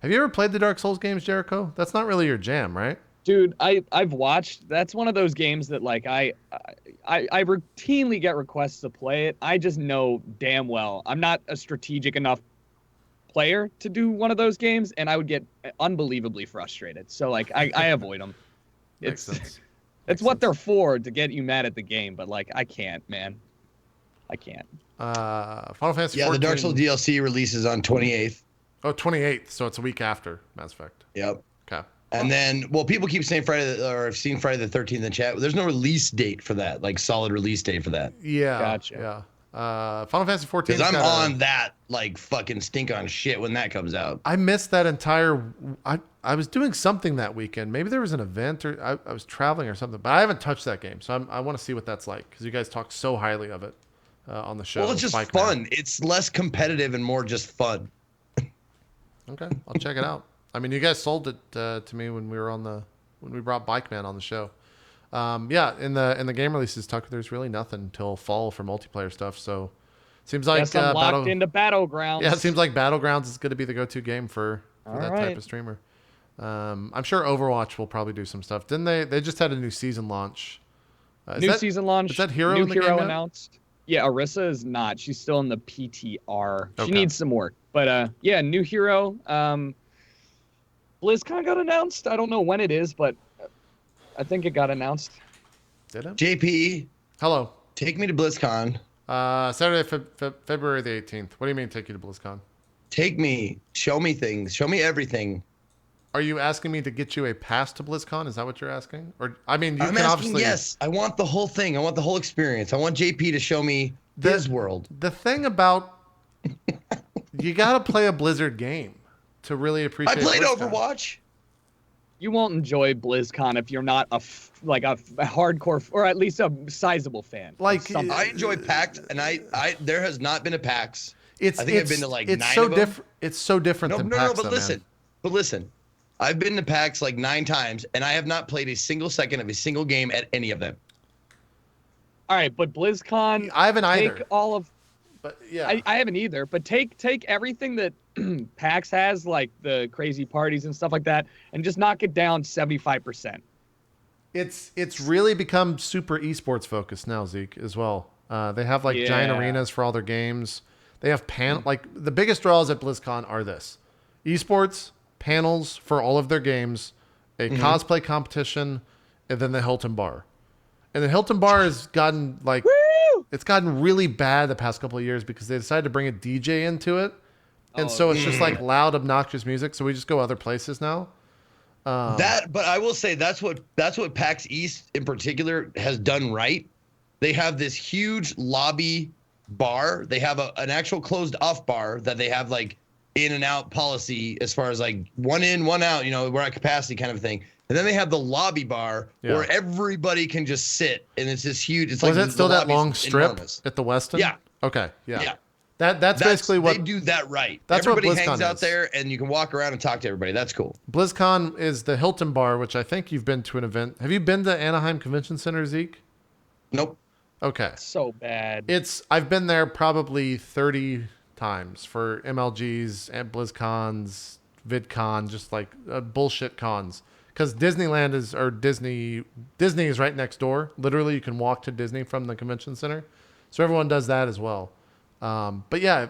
Have you ever played the Dark Souls games, Jericho? That's not really your jam, right? Dude, I've watched. That's one of those games that like I routinely get requests to play it. I just know damn well I'm not a strategic enough player to do one of those games, and I would get unbelievably frustrated. So like I avoid them. Makes sense. It's what they're for, to get you mad at the game, but like I can't, man. I can't. Final Fantasy 14. Yeah, the Dark Souls DLC releases on 28th. Oh, 28th, so it's a week after Mass Effect. Yep. Okay. And then, well, people keep saying I've seen Friday the 13th in chat. There's no release date for that, like solid release date for that. Yeah. Gotcha. Yeah. Final Fantasy 14. Because I'm on that, like, fucking stink on shit when that comes out. I missed that entire. I was doing something that weekend. Maybe there was an event, or I was traveling or something. But I haven't touched that game, so I want to see what that's like, because you guys talk so highly of it on the show. Well, it's just fun. It's less competitive and more just fun. Okay, I'll check it out. I mean, you guys sold it to me when we brought Bike Man on the show. Yeah, in the game releases, Tucker, there's really nothing until fall for multiplayer stuff. So seems like locked into Battlegrounds. Yeah, it seems like Battlegrounds is going to be the go-to game for that type of streamer. I'm sure Overwatch will probably do some stuff. Didn't they? They just had a new season launch. Season launch. Is that Hero new in the Hero game announced? Yeah, Arissa is not. She's still in the PTR. Okay. She needs some work. But yeah, new Hero. BlizzCon got announced. I don't know when it is, but I think it got announced. Did it? JP. Hello. Take me to BlizzCon. Saturday, February the 18th. What do you mean take you to BlizzCon? Take me. Show me things. Show me everything. Are you asking me to get you a pass to BlizzCon? Is that what you're asking? Or I mean, I'm asking, yes. I want the whole thing. I want the whole experience. I want JP to show me his world. The thing about you got to play a Blizzard game to really appreciate. I played BlizzCon. Overwatch. You won't enjoy BlizzCon if you're not a hardcore, or at least a sizable fan. Like I enjoy PAX, and I there has not been a PAX. I think I've been to like 9 so of them. It's so different than PAX. No, but listen. I've been to PAX like 9 times, and I have not played a single second of a single game at any of them. All right, but BlizzCon. I haven't either. But yeah, I haven't either. But take everything that PAX has, like the crazy parties and stuff like that, and just knock it down 75%. it's really become super esports focused now, Zeke, as well. They have like giant arenas for all their games. They have like the biggest draws at BlizzCon are this: esports, panels for all of their games, a cosplay competition, and then the Hilton Bar. And the Hilton Bar has gotten like it's gotten really bad the past couple of years because they decided to bring a DJ into it. And so it's just like loud, obnoxious music. So we just go other places now. But I will say that's what PAX East in particular has done right. They have this huge lobby bar. They have an actual closed off bar that they have like in and out policy as far as like one in, one out, you know, we're at capacity kind of thing. And then they have the lobby bar where everybody can just sit, and it's this huge. It's Was like it still that long strip enormous. at the Westin? Yeah. Okay. Yeah. Yeah. That's basically what they do that right. That's everybody what BlizzCon hangs out is. there, and you can walk around and talk to everybody. That's cool. BlizzCon is the Hilton Bar, which I think you've been to an event. Have you been to Anaheim Convention Center, Zeke? Nope. Okay. So bad. I've been there probably 30 times for MLGs and BlizzCons, VidCon, just like bullshit cons. Because Disneyland Disney is right next door. Literally, you can walk to Disney from the convention center. So everyone does that as well. But yeah,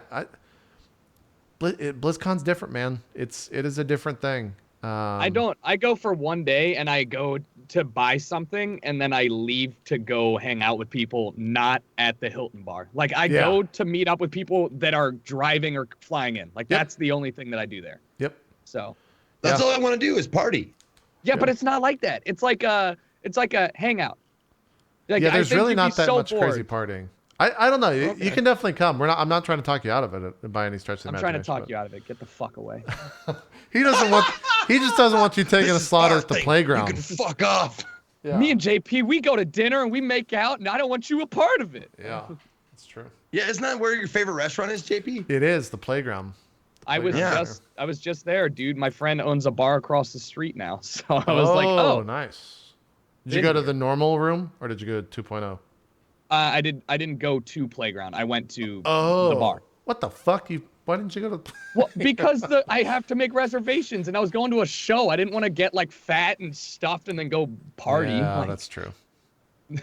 BlizzCon's different, man. It is a different thing. I go for one day and I go to buy something and then I leave to go hang out with people not at the Hilton Bar. Like I go to meet up with people that are driving or flying in. Like that's the only thing that I do there. Yep. So that's all I want to do is party. Yeah, but it's not like that. It's like a hangout. Like, yeah, there's really not that much bored. crazy partying. I don't know. Okay. You can definitely come. I'm not trying to talk you out of it by any stretch of the I'm imagination. trying to talk you out of it. Get the fuck away. He just doesn't want you taking a slaughter at the playground. You can fuck off. Yeah. Me and JP, we go to dinner and we make out, and I don't want you a part of it. Yeah, that's true. Yeah, isn't that where your favorite restaurant is, JP? It is the playground. I was just there, dude. My friend owns a bar across the street now, so I was like, oh, nice. Did you go to the normal room or did you go to 2.0? I didn't go to playground. I went to the bar. What the fuck? Why didn't you go to? Well, because I have to make reservations, and I was going to a show. I didn't want to get like fat and stuffed and then go party. Yeah, like, that's true.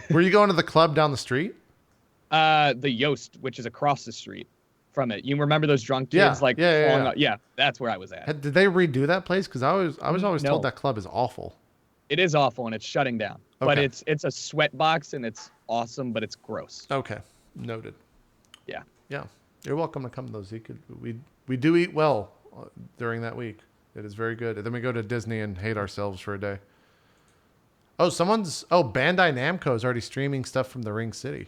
Were you going to the club down the street? The Yost, which is across the street from it. You remember those drunk kids falling out? Yeah, that's where I was at. Did they redo that place? Because I was always told that club is awful. It is awful, and it's shutting down. Okay. But it's a sweat box, and it's awesome, but it's gross. Okay, noted. Yeah. Yeah, you're welcome to come though, Zeke. We do eat well during that week. It is very good. And then we go to Disney and hate ourselves for a day. Oh, Bandai Namco is already streaming stuff from the Ring City.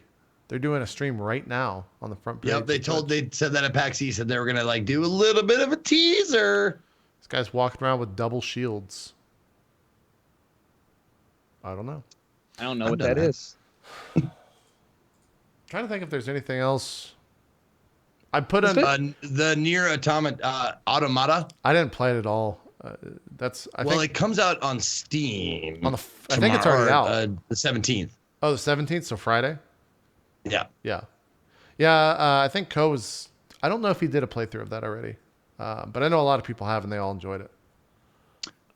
They're doing a stream right now on the front page. Yep, they said that at PAX East, and they were gonna like do a little bit of a teaser. This guy's walking around with double shields. I don't know. I don't know what that is. Trying to think if there's anything else. I put the Nier Automata. I didn't play it at all. It comes out on Steam. I think it's already out. The 17th. Oh, the 17th, so Friday. Yeah. Yeah. I think Ko was. I don't know if he did a playthrough of that already, but I know a lot of people have, and they all enjoyed it.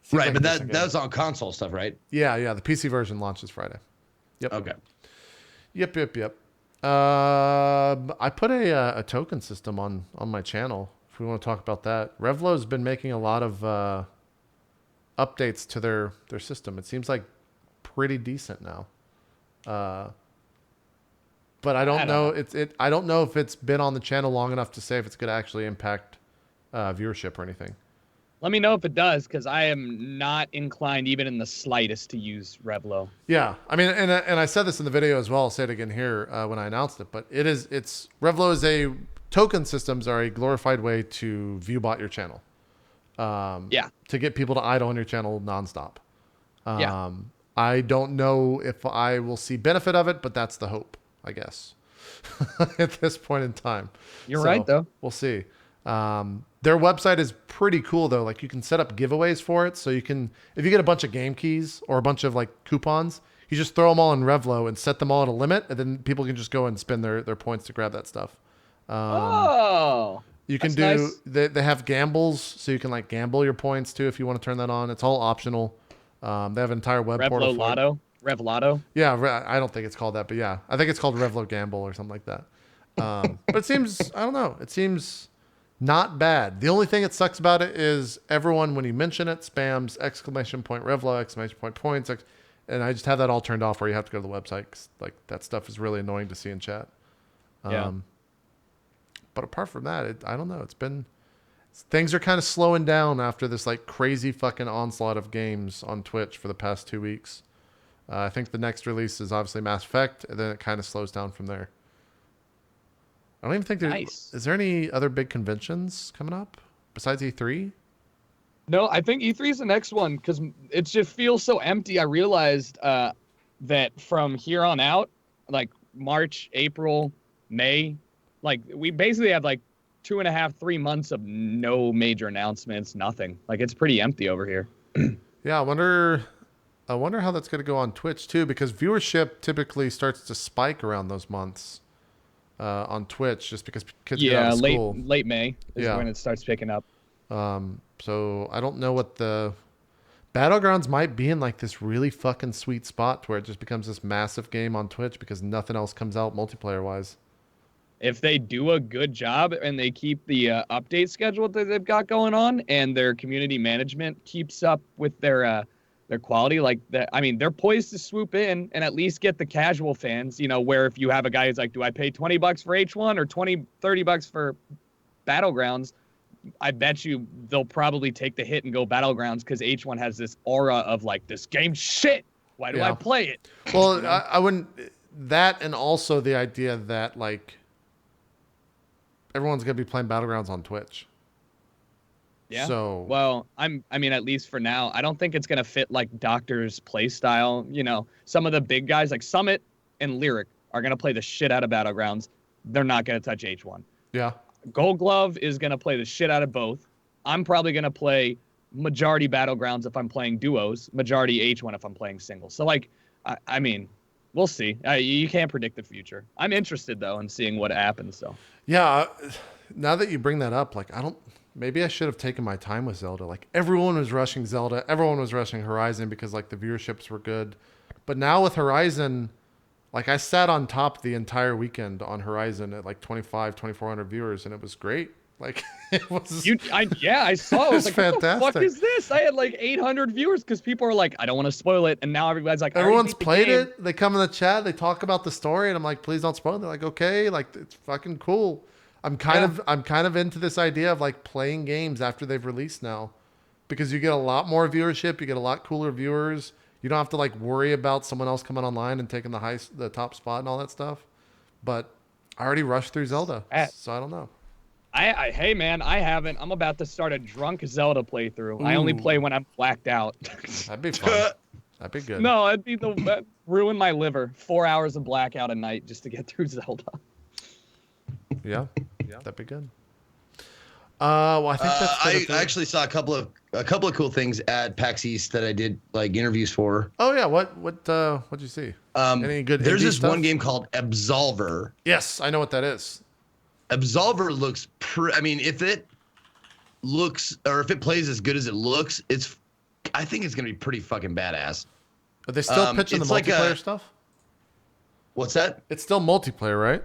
Seems right, like but that was on console stuff, right? Yeah. The PC version launches Friday. Yep. Okay. Yep. I put a token system on my channel. If we want to talk about that, Revlo's been making a lot of updates to their system. It seems like pretty decent now. But I don't know. I don't know if it's been on the channel long enough to say if it's going to actually impact viewership or anything. Let me know if it does, because I am not inclined even in the slightest to use Revlo. Yeah, I mean, and I said this in the video as well. I'll say it again here when I announced it. But Revlo token systems are a glorified way to viewbot your channel. To get people to idle on your channel nonstop. I don't know if I will see benefit of it, but that's the hope, I guess, at this point in time. You're right, though. We'll see. Their website is pretty cool, though. Like, you can set up giveaways for it. So if you get a bunch of game keys or a bunch of like coupons, you just throw them all in Revlo and set them all at a limit, and then people can just go and spend their points to grab that stuff. Oh, You can that's do nice. they have gambles, so you can like gamble your points too if you want to turn that on. It's all optional. They have an entire web portal Revlo for it. Lotto. Rev Lotto. Yeah, I don't think it's called that, but yeah, I think it's called Revlo Gamble or something like that. But it seems, I don't know, it seems not bad. The only thing that sucks about it is everyone, when you mention it, spams exclamation point Revlo, exclamation point points, and I just have that all turned off where you have to go to the website 'cause, like, that stuff is really annoying to see in chat. Yeah. But apart from that, I don't know. Things are kind of slowing down after this like crazy fucking onslaught of games on Twitch for the past 2 weeks. I think the next release is obviously Mass Effect, and then it kind of slows down from there. I don't even think Nice. is there any other big conventions coming up besides E3? No, I think E3 is the next one because it just feels so empty. I realized that from here on out, like March, April, May, like we basically have like 2.5, 3 months of no major announcements, nothing. Like it's pretty empty over here. Yeah, I wonder how that's going to go on Twitch too, because viewership typically starts to spike around those months on Twitch, just because kids get out Yeah, of school. late May is Yeah. when it starts picking up. So I don't know what the Battlegrounds might be in like this really fucking sweet spot where it just becomes this massive game on Twitch because nothing else comes out multiplayer wise. If they do a good job and they keep the update schedule that they've got going on, and their community management keeps up with their quality, like that, I mean, they're poised to swoop in and at least get the casual fans. You know, where if you have a guy who's like, do I pay $20 for H1 or $30 for Battlegrounds? I bet you they'll probably take the hit and go Battlegrounds because H1 has this aura of like, this game shit. Why do I play it? Well, You know? I wouldn't. That and also the idea that like everyone's gonna be playing Battlegrounds on Twitch. Yeah. So Well, I mean, at least for now, I don't think it's gonna fit like Doctor's play style. You know, some of the big guys like Summit and Lyric are gonna play the shit out of Battlegrounds. They're not gonna touch H1. yeah, Gold Glove is gonna play the shit out of both. I'm probably gonna play majority Battlegrounds if I'm playing duos, majority H1 if I'm playing singles. So like, I mean, we'll see. You can't predict the future. I'm interested though in seeing what happens. So yeah. Now that you bring that up, like I don't. Maybe I should have taken my time with Zelda. Like everyone was rushing Zelda, everyone was rushing Horizon because like the viewerships were good. But now with Horizon, like I sat on top the entire weekend on Horizon at like 2,400 viewers, and it was great. Like it was. I saw. I was like, fantastic. what the fuck is this? I had like 800 viewers because people are like, I don't want to spoil it, and now everybody's like, Everyone's played it. They come in the chat. They talk about the story, and I'm like, please don't spoil it. They're like, okay, like it's fucking cool. I'm kind of into this idea of like playing games after they've released now, because you get a lot more viewership. You get a lot cooler viewers. You don't have to like worry about someone else coming online and taking the top spot and all that stuff. But I already rushed through Zelda, so I don't know. Hey man, I haven't. I'm about to start a drunk Zelda playthrough. Ooh. I only play when I'm blacked out. That'd be fun. That'd be good. No, that'd ruin my liver. 4 hours of blackout a night just to get through Zelda. Yeah, that'd be good. Well, I think I actually saw a couple of cool things at PAX East that I did like interviews for. Oh yeah, what'd you see? Any good? There's this stuff? one game called Absolver. Yes, I know what that is. Absolver looks I mean, if it plays as good as it looks, I think it's gonna be pretty fucking badass. Are they still pitching the multiplayer stuff? What's that? It's still multiplayer, right?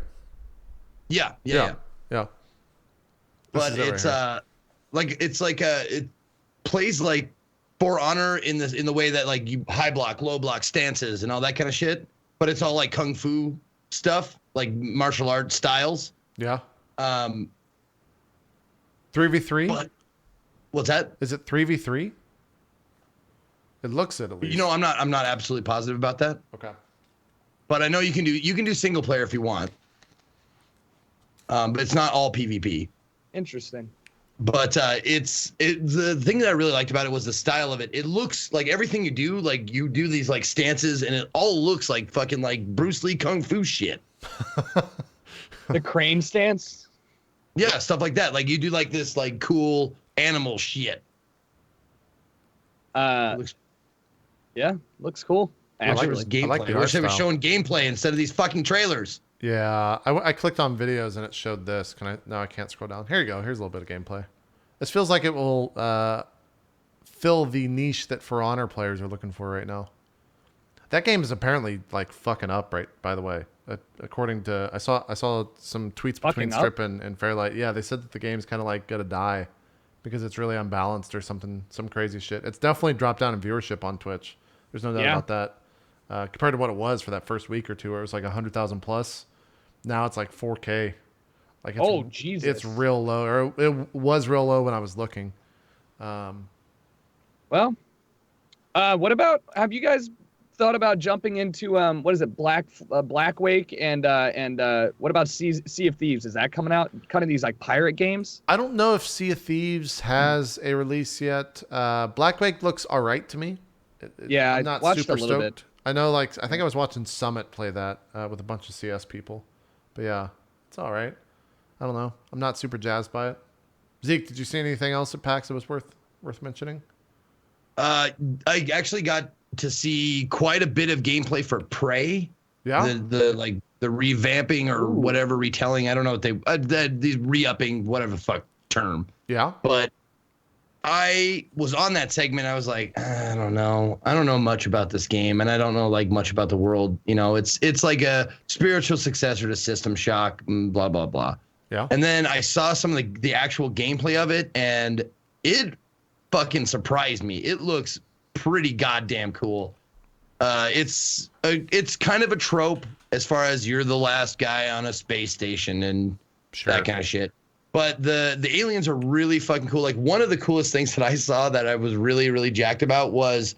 Yeah. But it plays like For Honor in the way that like you high block, low block stances and all that kind of shit. But it's all like kung fu stuff, like martial art styles. Yeah. 3v3. What's that? Is it 3v3? It looks it at least. You know, I'm not absolutely positive about that. Okay. But I know you can do single player if you want. But it's not all PvP. Interesting. But the thing that I really liked about it was the style of it. It looks like everything you do, like you do these like stances, and it all looks like fucking like Bruce Lee kung fu shit. The crane stance. Yeah, stuff like that. Like you do like this like cool animal shit. Yeah, looks cool. I wish Actually, it was gameplay. I like the I wish art they were style. showing gameplay instead of these fucking trailers. Yeah, I clicked on videos and it showed this. Can I? No, I can't scroll down. Here you go. Here's a little bit of gameplay. This feels like it will fill the niche that For Honor players are looking for right now. That game is apparently like fucking up, right? By the way, according to I saw some tweets between Fucking up? Strip and Fairlight. Yeah, they said that the game's kind of like gonna die because it's really unbalanced or something, some crazy shit. It's definitely dropped down in viewership on Twitch. There's no doubt Yeah. about that. Compared to what it was for that first week or two, where it was like 100,000 plus. Now it's like 4K. Like it's, Oh, Jesus. it's real low, or it was real low when I was looking. Well, what about? Have you guys thought about jumping into what is it, Black Wake and what about Sea of Thieves? Is that coming out? Kind of these like pirate games. I don't know if Sea of Thieves has a release yet. Black Wake looks all right to me. Yeah, I'm I not watched super a little stoked. bit. I know, like, I think I was watching Summit play that with a bunch of CS people. But yeah, it's all right. I don't know. I'm not super jazzed by it. Zeke, did you see anything else at PAX that was worth mentioning? I actually got to see quite a bit of gameplay for Prey. Yeah. The revamping or whatever, retelling. I don't know what these re-upping, whatever the fuck term. Yeah. But I was on that segment. I was like, I don't know. I don't know much about this game, and I don't know like much about the world. You know, it's like a spiritual successor to System Shock, blah blah blah. Yeah. And then I saw some of the actual gameplay of it, and it fucking surprised me. It looks pretty goddamn cool. It's kind of a trope as far as you're the last guy on a space station and that kind of shit. But the aliens are really fucking cool. Like one of the coolest things that I saw that I was really, really jacked about was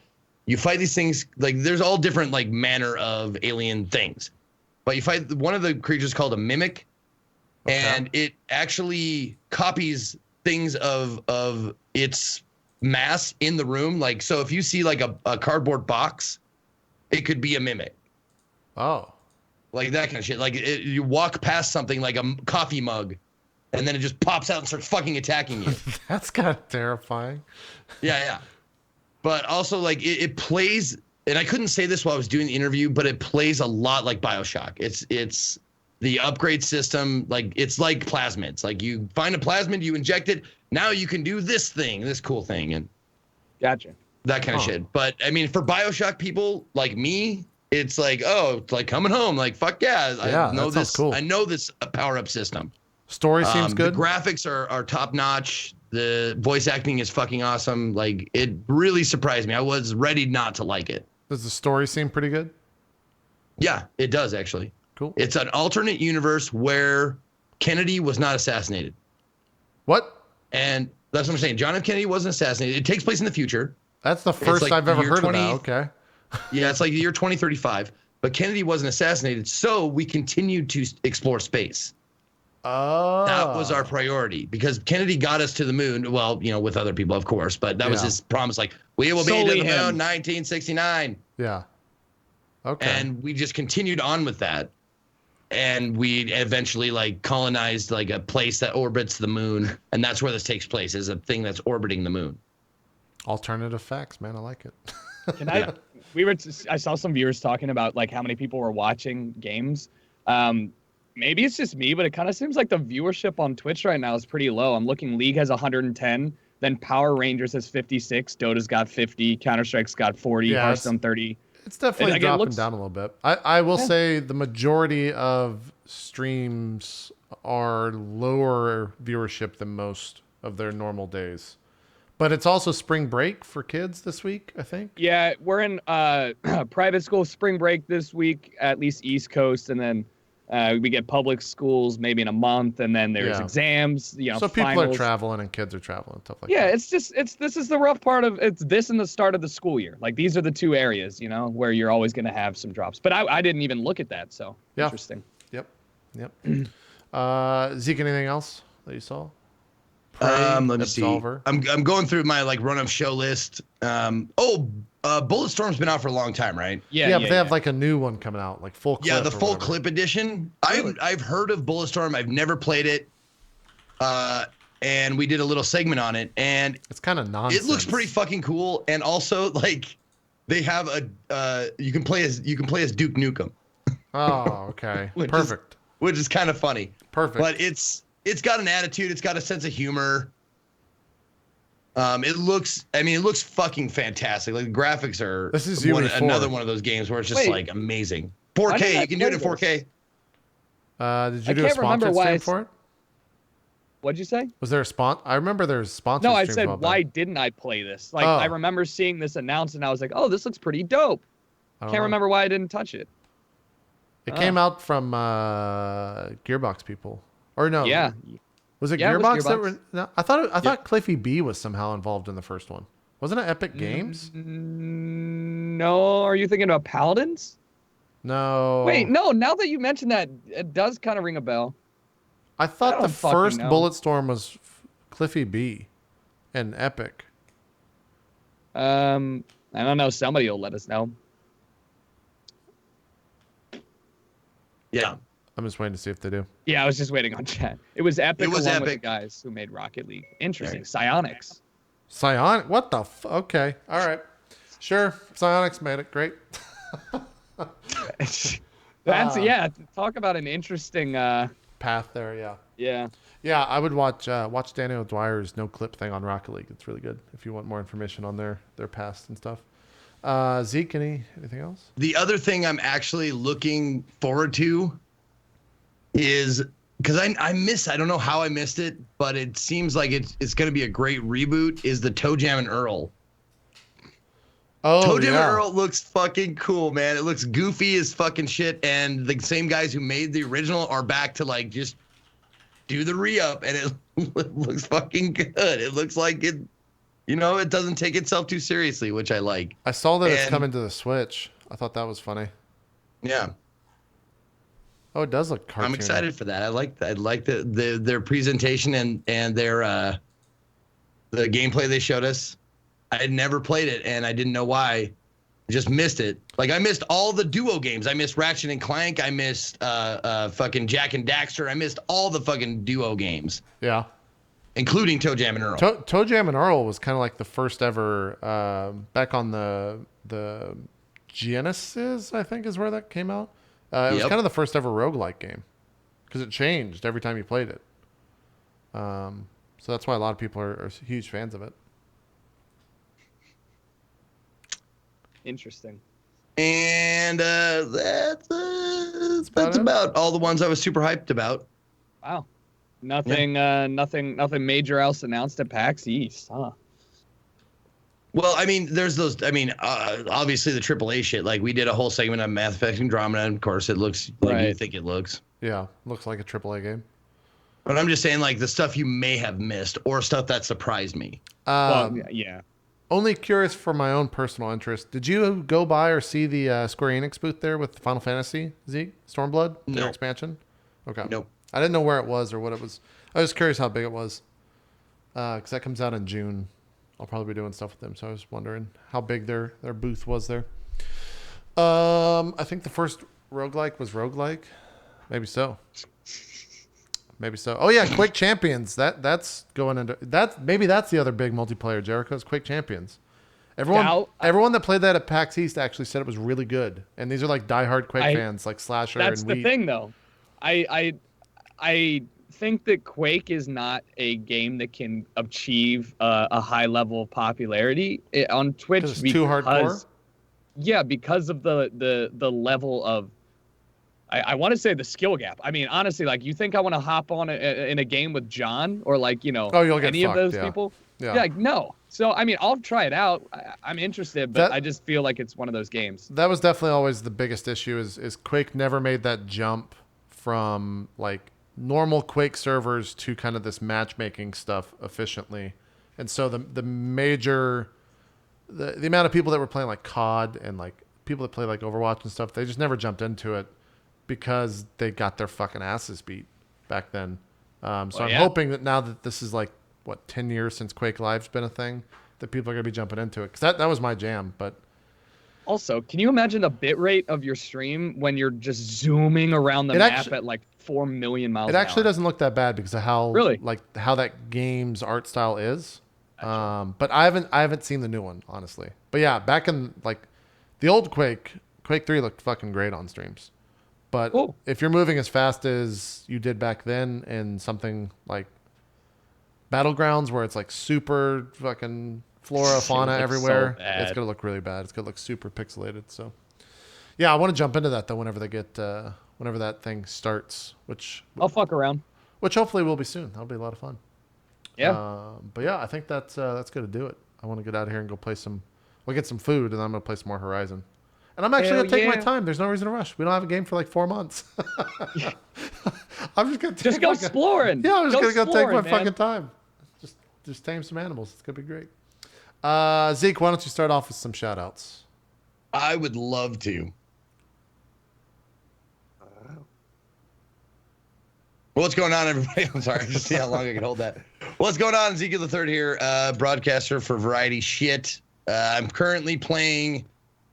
you fight these things, like there's all different like manner of alien things. But you fight one of the creatures called a mimic, and it actually copies things of its mass in the room. Like, so if you see like a cardboard box, it could be a mimic. Oh. Like that kind of shit. Like you walk past something like a coffee mug, and then it just pops out and starts fucking attacking you. That's kind of terrifying. Yeah. But also like it plays, and I couldn't say this while I was doing the interview, but it plays a lot like BioShock. It's the upgrade system, like it's like plasmids. Like you find a plasmid, you inject it, now you can do this thing, this cool thing, and Gotcha. that kind of shit. But I mean, for BioShock people like me, it's like, oh, it's like coming home. Like, fuck yeah, I know this. Cool. I know this power up system. Story seems good. The graphics are top notch. The voice acting is fucking awesome. Like, it really surprised me. I was ready not to like it. Does the story seem pretty good? Yeah, it does actually. Cool. It's an alternate universe where Kennedy was not assassinated. What? And that's what I'm saying. John F. Kennedy wasn't assassinated. It takes place in the future. That's the first like I've ever year heard 20 of that. Okay. Yeah, it's like the year 2035. But Kennedy wasn't assassinated, so we continued to explore space. Oh. That was our priority because Kennedy got us to the moon. Well, you know, with other people, of course, but that was his promise. Like, we will be to the moon, 1969. Yeah. Okay. And we just continued on with that. And we eventually like colonized like a place that orbits the moon. And that's where this takes place, is a thing that's orbiting the moon. Alternative facts, man. I like it. Can I? I saw some viewers talking about like how many people were watching games. Maybe it's just me, but it kind of seems like the viewership on Twitch right now is pretty low. I'm looking. League has 110. Then Power Rangers has 56. Dota's got 50. Counter-Strike's got 40. Hearthstone 30. It's definitely dropping down a little bit. I will say the majority of streams are lower viewership than most of their normal days. But it's also spring break for kids this week, I think. Yeah, we're in private school spring break this week, at least East Coast, and then we get public schools maybe in a month, and then there's exams. You know, so people finals. are traveling and kids are traveling and stuff like that. Yeah, this is the rough part of it's this and the start of the school year. Like these are the two areas, you know, where you're always going to have some drops. But I didn't even look at that, so interesting. Yep. Zeke, anything else that you saw? Let me see. I'm going through my like run of show list. Bulletstorm's been out for a long time, right? Yeah, but they have like a new one coming out, like full clip. Yeah, the full clip edition. Really? I've heard of Bulletstorm. I've never played it. And we did a little segment on it, and it's kind of nonsense. It looks pretty fucking cool, and also like they have a you can play as Duke Nukem. Oh, okay. which Perfect. which is kind of funny. Perfect. But it's got an attitude. It's got a sense of humor. It looks fucking fantastic. Like the graphics are This is UE4. another one of those games where it's just Wait. like amazing. Why didn't 4K, I you can do it in play 4K. Did you I do a can't remember sponsored why stream I- for it? What'd you say? Was there a I remember there's sponsored No, I streams said, about why that. didn't I play this? Like, Oh. I remember seeing this announced, and I was like, oh, this looks pretty dope. I don't Can't know. remember why I didn't touch it. It came out from Gearbox people. Or no. Yeah. Was it Yeah, it was Gearbox that Gearbox. were? No, I thought Cliffy B was somehow involved in the first one. Wasn't it Epic Games? No, are you thinking about Paladins? No. Wait, no, now that you mentioned that, it does kind of ring a bell. I thought I the don't fucking first know. Bulletstorm was Cliffy B and Epic. I don't know. Somebody will let us know. Yeah. I'm just waiting to see if they do. Yeah, I was just waiting on chat. It was Epic. It was along with the Epic. guys who made Rocket League. Interesting. Psionics. Psionic? What the Okay. All right. Sure. Psionics made it. Great. That's yeah. Talk about an interesting. Path there, yeah. Yeah. Yeah, I would watch Daniel Dwyer's no clip thing on Rocket League. It's really good if you want more information on their past and stuff. Zeke, anything else? The other thing I'm actually looking forward to is because I don't know how I missed it, but it seems like it's going to be a great reboot. Is the Toe Jam and Earl? Oh, Toe Jam yeah. and Earl looks fucking cool, man. It looks goofy as fucking shit, and the same guys who made the original are back to like just do the re-up, and it looks fucking good. It looks like it, it doesn't take itself too seriously, which I like. I saw that it's And- coming to the Switch. I thought that was funny. Yeah. Oh, it does look cartoony. I'm excited for that. I like their presentation and their the gameplay they showed us. I had never played it and I didn't know why. I just missed it. Like I missed all the duo games. I missed Ratchet and Clank. I missed fucking Jack and Daxter. I missed all the fucking duo games, Yeah. including Toe Jam and Earl. Toe Jam and Earl was kind of like the first ever back on the Genesis, I think is where that came out. It was Yep. kind of the first ever roguelike game because it changed every time you played it. So that's why a lot of people are huge fans of it. Interesting. And that's about all the ones I was super hyped about. Wow. Nothing. Nothing major else announced at PAX East, huh? Well, I mean, there's those. I mean, obviously the AAA shit. Like we did a whole segment on Mass Effect Andromeda, and of course, it looks like you Right. think it looks. Yeah, looks like a AAA game. But I'm just saying, like the stuff you may have missed, or stuff that surprised me. Well, yeah. Only curious for my own personal interest. Did you go by or see the Square Enix booth there with Final Fantasy, Zeke? Stormblood? Their No. expansion? Okay. Nope. I didn't know where it was or what it was. I was curious how big it was. Because that comes out in June. I'll probably be doing stuff with them. So I was wondering how big their booth was there. I think the first roguelike was roguelike. Maybe so. Maybe so. Oh yeah, Quake Champions. That's going into that. Maybe that's the other big multiplayer. Jericho's Quake Champions. Everyone that played that at PAX East actually said it was really good. And these are like diehard Quake fans, like Slasher That's and the Wheat. thing, though. I think that Quake is not a game that can achieve a high level of popularity on Twitch Because it's too hardcore. Yeah, because of the level of. I want to say the skill gap. I mean, honestly, like you think I want to hop on in a game with John or like Oh, you'll get any fucked, of those yeah. people? Yeah. Like no. So I mean, I'll try it out. I'm interested, but That- I just feel like it's one of those games. That was definitely always the biggest issue is Quake never made that jump from like normal Quake servers to kind of this matchmaking stuff efficiently. And so the major the amount of people that were playing like COD and like people that play like Overwatch and stuff, they just never jumped into it because they got their fucking asses beat back then. So I'm hoping that now that this is like 10 years since Quake Live's been a thing, that people are gonna be jumping into it because that was my jam. But Also, can you imagine the bit rate of your stream when you're just zooming around the map at like 4 million miles it an actually hour? doesn't look that bad because of how how that game's art style is. But I haven't seen the new one, honestly. But yeah, back in like the old Quake 3 looked fucking great on streams. But Cool. if you're moving as fast as you did back then in something like Battlegrounds, where it's like super fucking flora, fauna looks everywhere, so bad. it's gonna look really bad. It's gonna look super pixelated. So, yeah, I want to jump into that though whenever they get whenever that thing starts, which I'll fuck around. hopefully will be soon. That'll be a lot of fun. Yeah. But yeah, I think that's gonna do it. I want to get out of here and go play some. We'll get some food, and then I'm gonna play some more Horizon. And I'm actually Hell gonna take my yeah. time. There's no reason to rush. We don't have a game for like 4 months. I'm just gonna Just go exploring. Yeah, I'm just gonna go take my exploring, man. fucking time. Just tame some animals. It's gonna be great. Zeke, why don't you start off with some shout outs? I would love to. What's going on, everybody? I'm sorry. Just see how long I can hold that. What's going on? Ezekiel the Third here, broadcaster for Variety Shit. I'm currently playing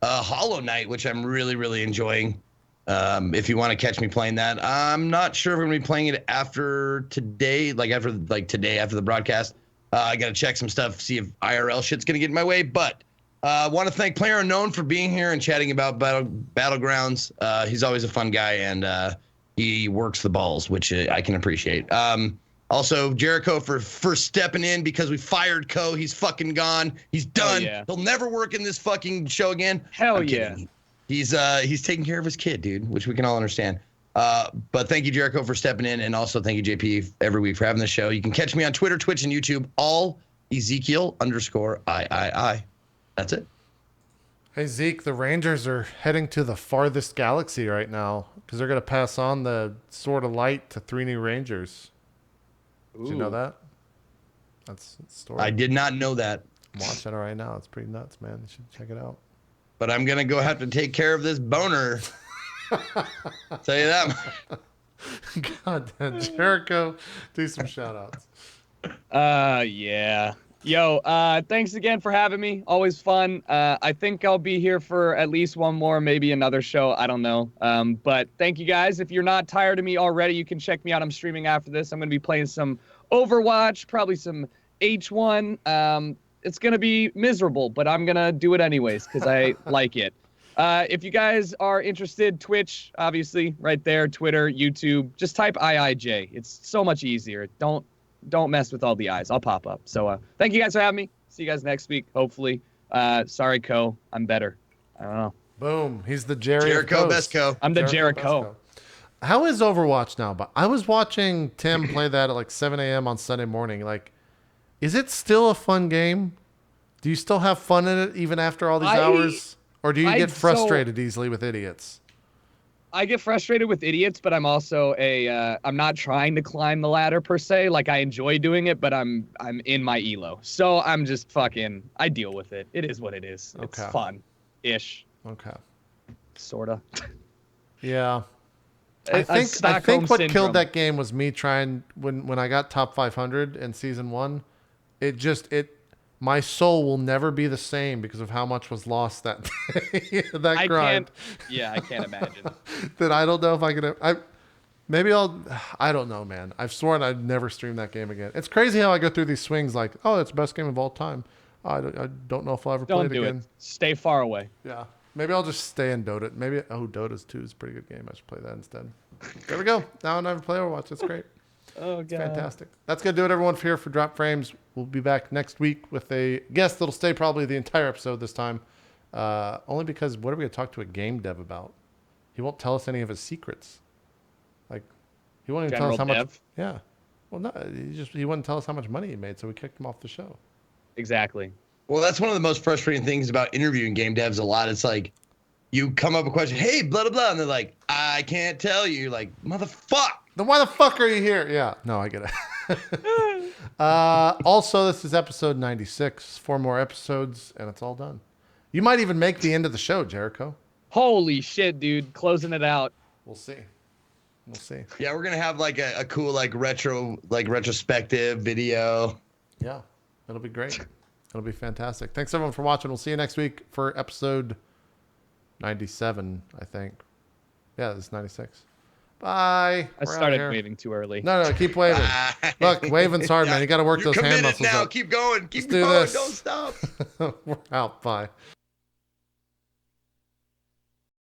Hollow Knight, which I'm really, really enjoying. If you want to catch me playing that, I'm not sure if I'm gonna be playing it after today, after the broadcast. I gotta check some stuff, see if IRL shit's gonna get in my way. But want to thank Player Unknown for being here and chatting about Battlegrounds. He's always a fun guy, and he works the balls, which I can appreciate. Also, Jericho for stepping in because we fired Co. He's fucking gone. He's done. yeah. He'll never work in this fucking show again. Hell I'm yeah. kidding. He's taking care of his kid, dude, which we can all understand. But thank you, Jericho, for stepping in, and also thank you, JP, every week for having the show. You can catch me on Twitter, Twitch, and YouTube, all Ezekiel_I. That's it. Hey Zeke, the Rangers are heading to the farthest galaxy right now because they're gonna pass on the Sword of Light to 3 new Rangers. Did you know Ooh. that? That's the story. I did not know that, I'm watching it right now. It's pretty nuts, man. You should check it out. but I'm going to go have to take care of this boner. Tell you that much. God damn, Jericho, do some shout outs. Yeah. Yo, thanks again for having me. Always fun. I think I'll be here for at least one more, maybe another show. I don't know. But thank you guys. If you're not tired of me already, you can check me out. I'm streaming after this. I'm going to be playing some Overwatch, probably some H1. It's going to be miserable, but I'm going to do it anyways because I like it. If you guys are interested, Twitch, obviously, right there, Twitter, YouTube, just type IIJ. It's so much easier. Don't mess with all the eyes. I'll pop up. So thank you guys for having me. See you guys next week, hopefully. Sorry, Co. I'm better. I don't know. Boom. He's the Jerry. Jericho, best Co. I'm the Jericho Jericho. Besco. How is Overwatch now? But I was watching Tim play that at like 7 a.m. on Sunday morning. Like, is it still a fun game? Do you still have fun in it even after all these hours? Or do you get frustrated easily with idiots? I get frustrated with idiots, but I'm also I'm not trying to climb the ladder per se. Like I enjoy doing it, but I'm in my elo. So I'm just I deal with it. It is what it is. It's Okay. fun-ish. Okay. Sorta. Yeah. I think what killed that game was me trying when I got top 500 in season 1. My soul will never be the same because of how much was lost that day. That grind. I can't imagine. That I don't know if I can. I don't know, man. I've sworn I'd never stream that game again. It's crazy how I go through these swings like, oh, it's the best game of all time. I don't know if I'll ever play it Don't do again. it. Stay far away. Yeah. Maybe I'll just stay in Dota. Dota's 2 is a pretty good game. I should play that instead. There we go. Now I never play Overwatch. That's great. Oh, God. Fantastic. That's going to do it, everyone, for here for Drop Frames. We'll be back next week with a guest that'll stay probably the entire episode this time. Only because what are we going to talk to a game dev about? He won't tell us any of his secrets. Like, he won't even tell us how much. Yeah. Well, no, he wouldn't tell us how much money he made, so we kicked him off the show. Exactly. Well, that's one of the most frustrating things about interviewing game devs a lot. It's like, you come up with a question, hey, blah, blah, blah, and they're like, I can't tell you. Like, motherfuck. Then why the fuck are you here? Yeah. No, I get it. Also, this is episode 96. 4 more episodes, and it's all done. You might even make the end of the show, Jericho. Holy shit, dude. Closing it out. We'll see. Yeah, we're gonna have like a cool retrospective video. Yeah, it'll be great. It'll be fantastic. Thanks everyone for watching. We'll see you next week for episode 97, I think. Yeah, this is 96. Bye. I started waving too early. No, keep waving. Bye. Look, waving's hard, man. You got to work those hand muscles now. up. Keep going. Keep Let's do going. this. Don't stop. We're out. Bye.